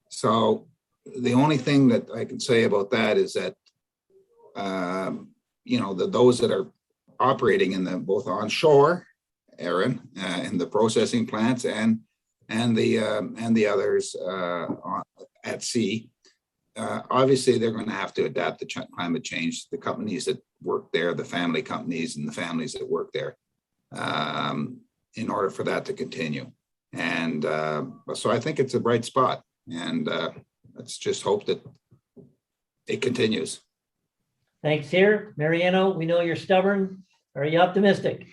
Speaker 5: So the only thing that I can say about that is that, those that are operating in both onshore, Aaron, in the processing plants and the others at sea, obviously they're going to have to adapt to climate change. The companies that work there, the family companies and the families that work there, in order for that to continue. And so I think it's a bright spot, and let's just hope that it continues.
Speaker 1: Thanks, Cyr. Mariano, we know you're stubborn. Are you optimistic?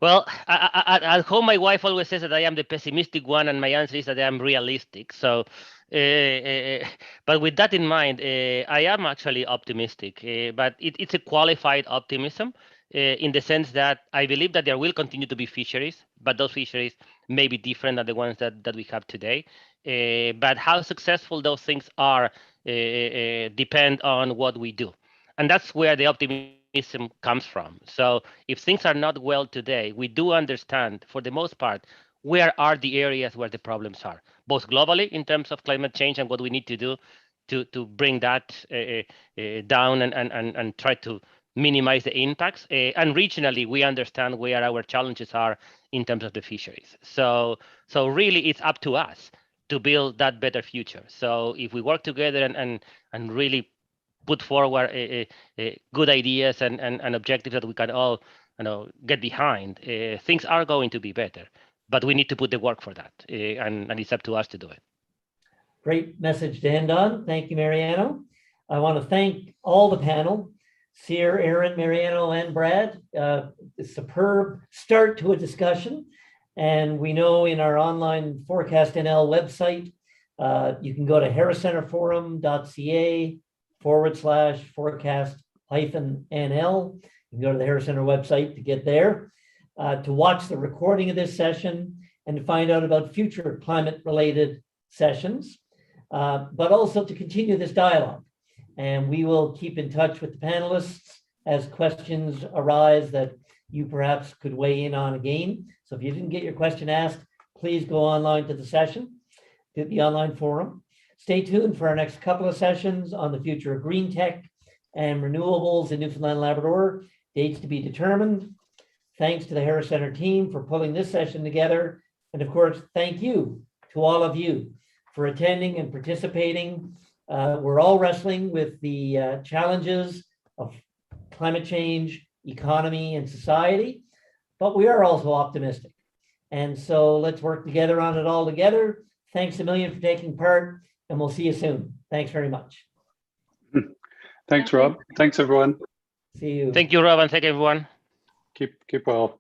Speaker 3: Well, at home, my wife always says that I am the pessimistic one, and my answer is that I am realistic. So, but with that in mind, I am actually optimistic, but it's a qualified optimism in the sense that I believe that there will continue to be fisheries, but those fisheries may be different than the ones that we have today. But how successful those things are depend on what we do. And that's where the optimism comes from. So if things are not well today, we do understand, for the most part, where are the areas where the problems are, both globally in terms of climate change and what we need to do to bring that down and try to minimize the impacts. And regionally, we understand where our challenges are in terms of the fisheries. So really, it's up to us to build that better future. So if we work together and really put forward good ideas and objectives that we can all get behind, things are going to be better. But we need to put the work for that, and it's up to us to do it.
Speaker 1: Great message to end on. Thank you, Mariano. I want to thank all the panel Sear, Aaron, Mariano, and Brad. A superb start to a discussion. And we know in our online Forecast NL website, you can go to harriscenterforum.ca/forecast-NL. You can go to the Harris Center website to get there, to watch the recording of this session and to find out about future climate-related sessions, but also to continue this dialogue. And we will keep in touch with the panelists as questions arise that you perhaps could weigh in on again. So if you didn't get your question asked, please go online to the session, to the online forum. Stay tuned for our next couple of sessions on the future of green tech and renewables in Newfoundland and Labrador, dates to be determined. Thanks to the Harris Center team for pulling this session together. And of course, thank you to all of you for attending and participating. We're all wrestling with the challenges of climate change, economy, and society, but we are also optimistic. And so let's work together on it all together. Thanks a million for taking part, and we'll see you soon. Thanks very much.
Speaker 2: Thanks, Rob. Thanks, everyone.
Speaker 1: See you.
Speaker 3: Thank you, Rob, and thank everyone.
Speaker 2: Keep well.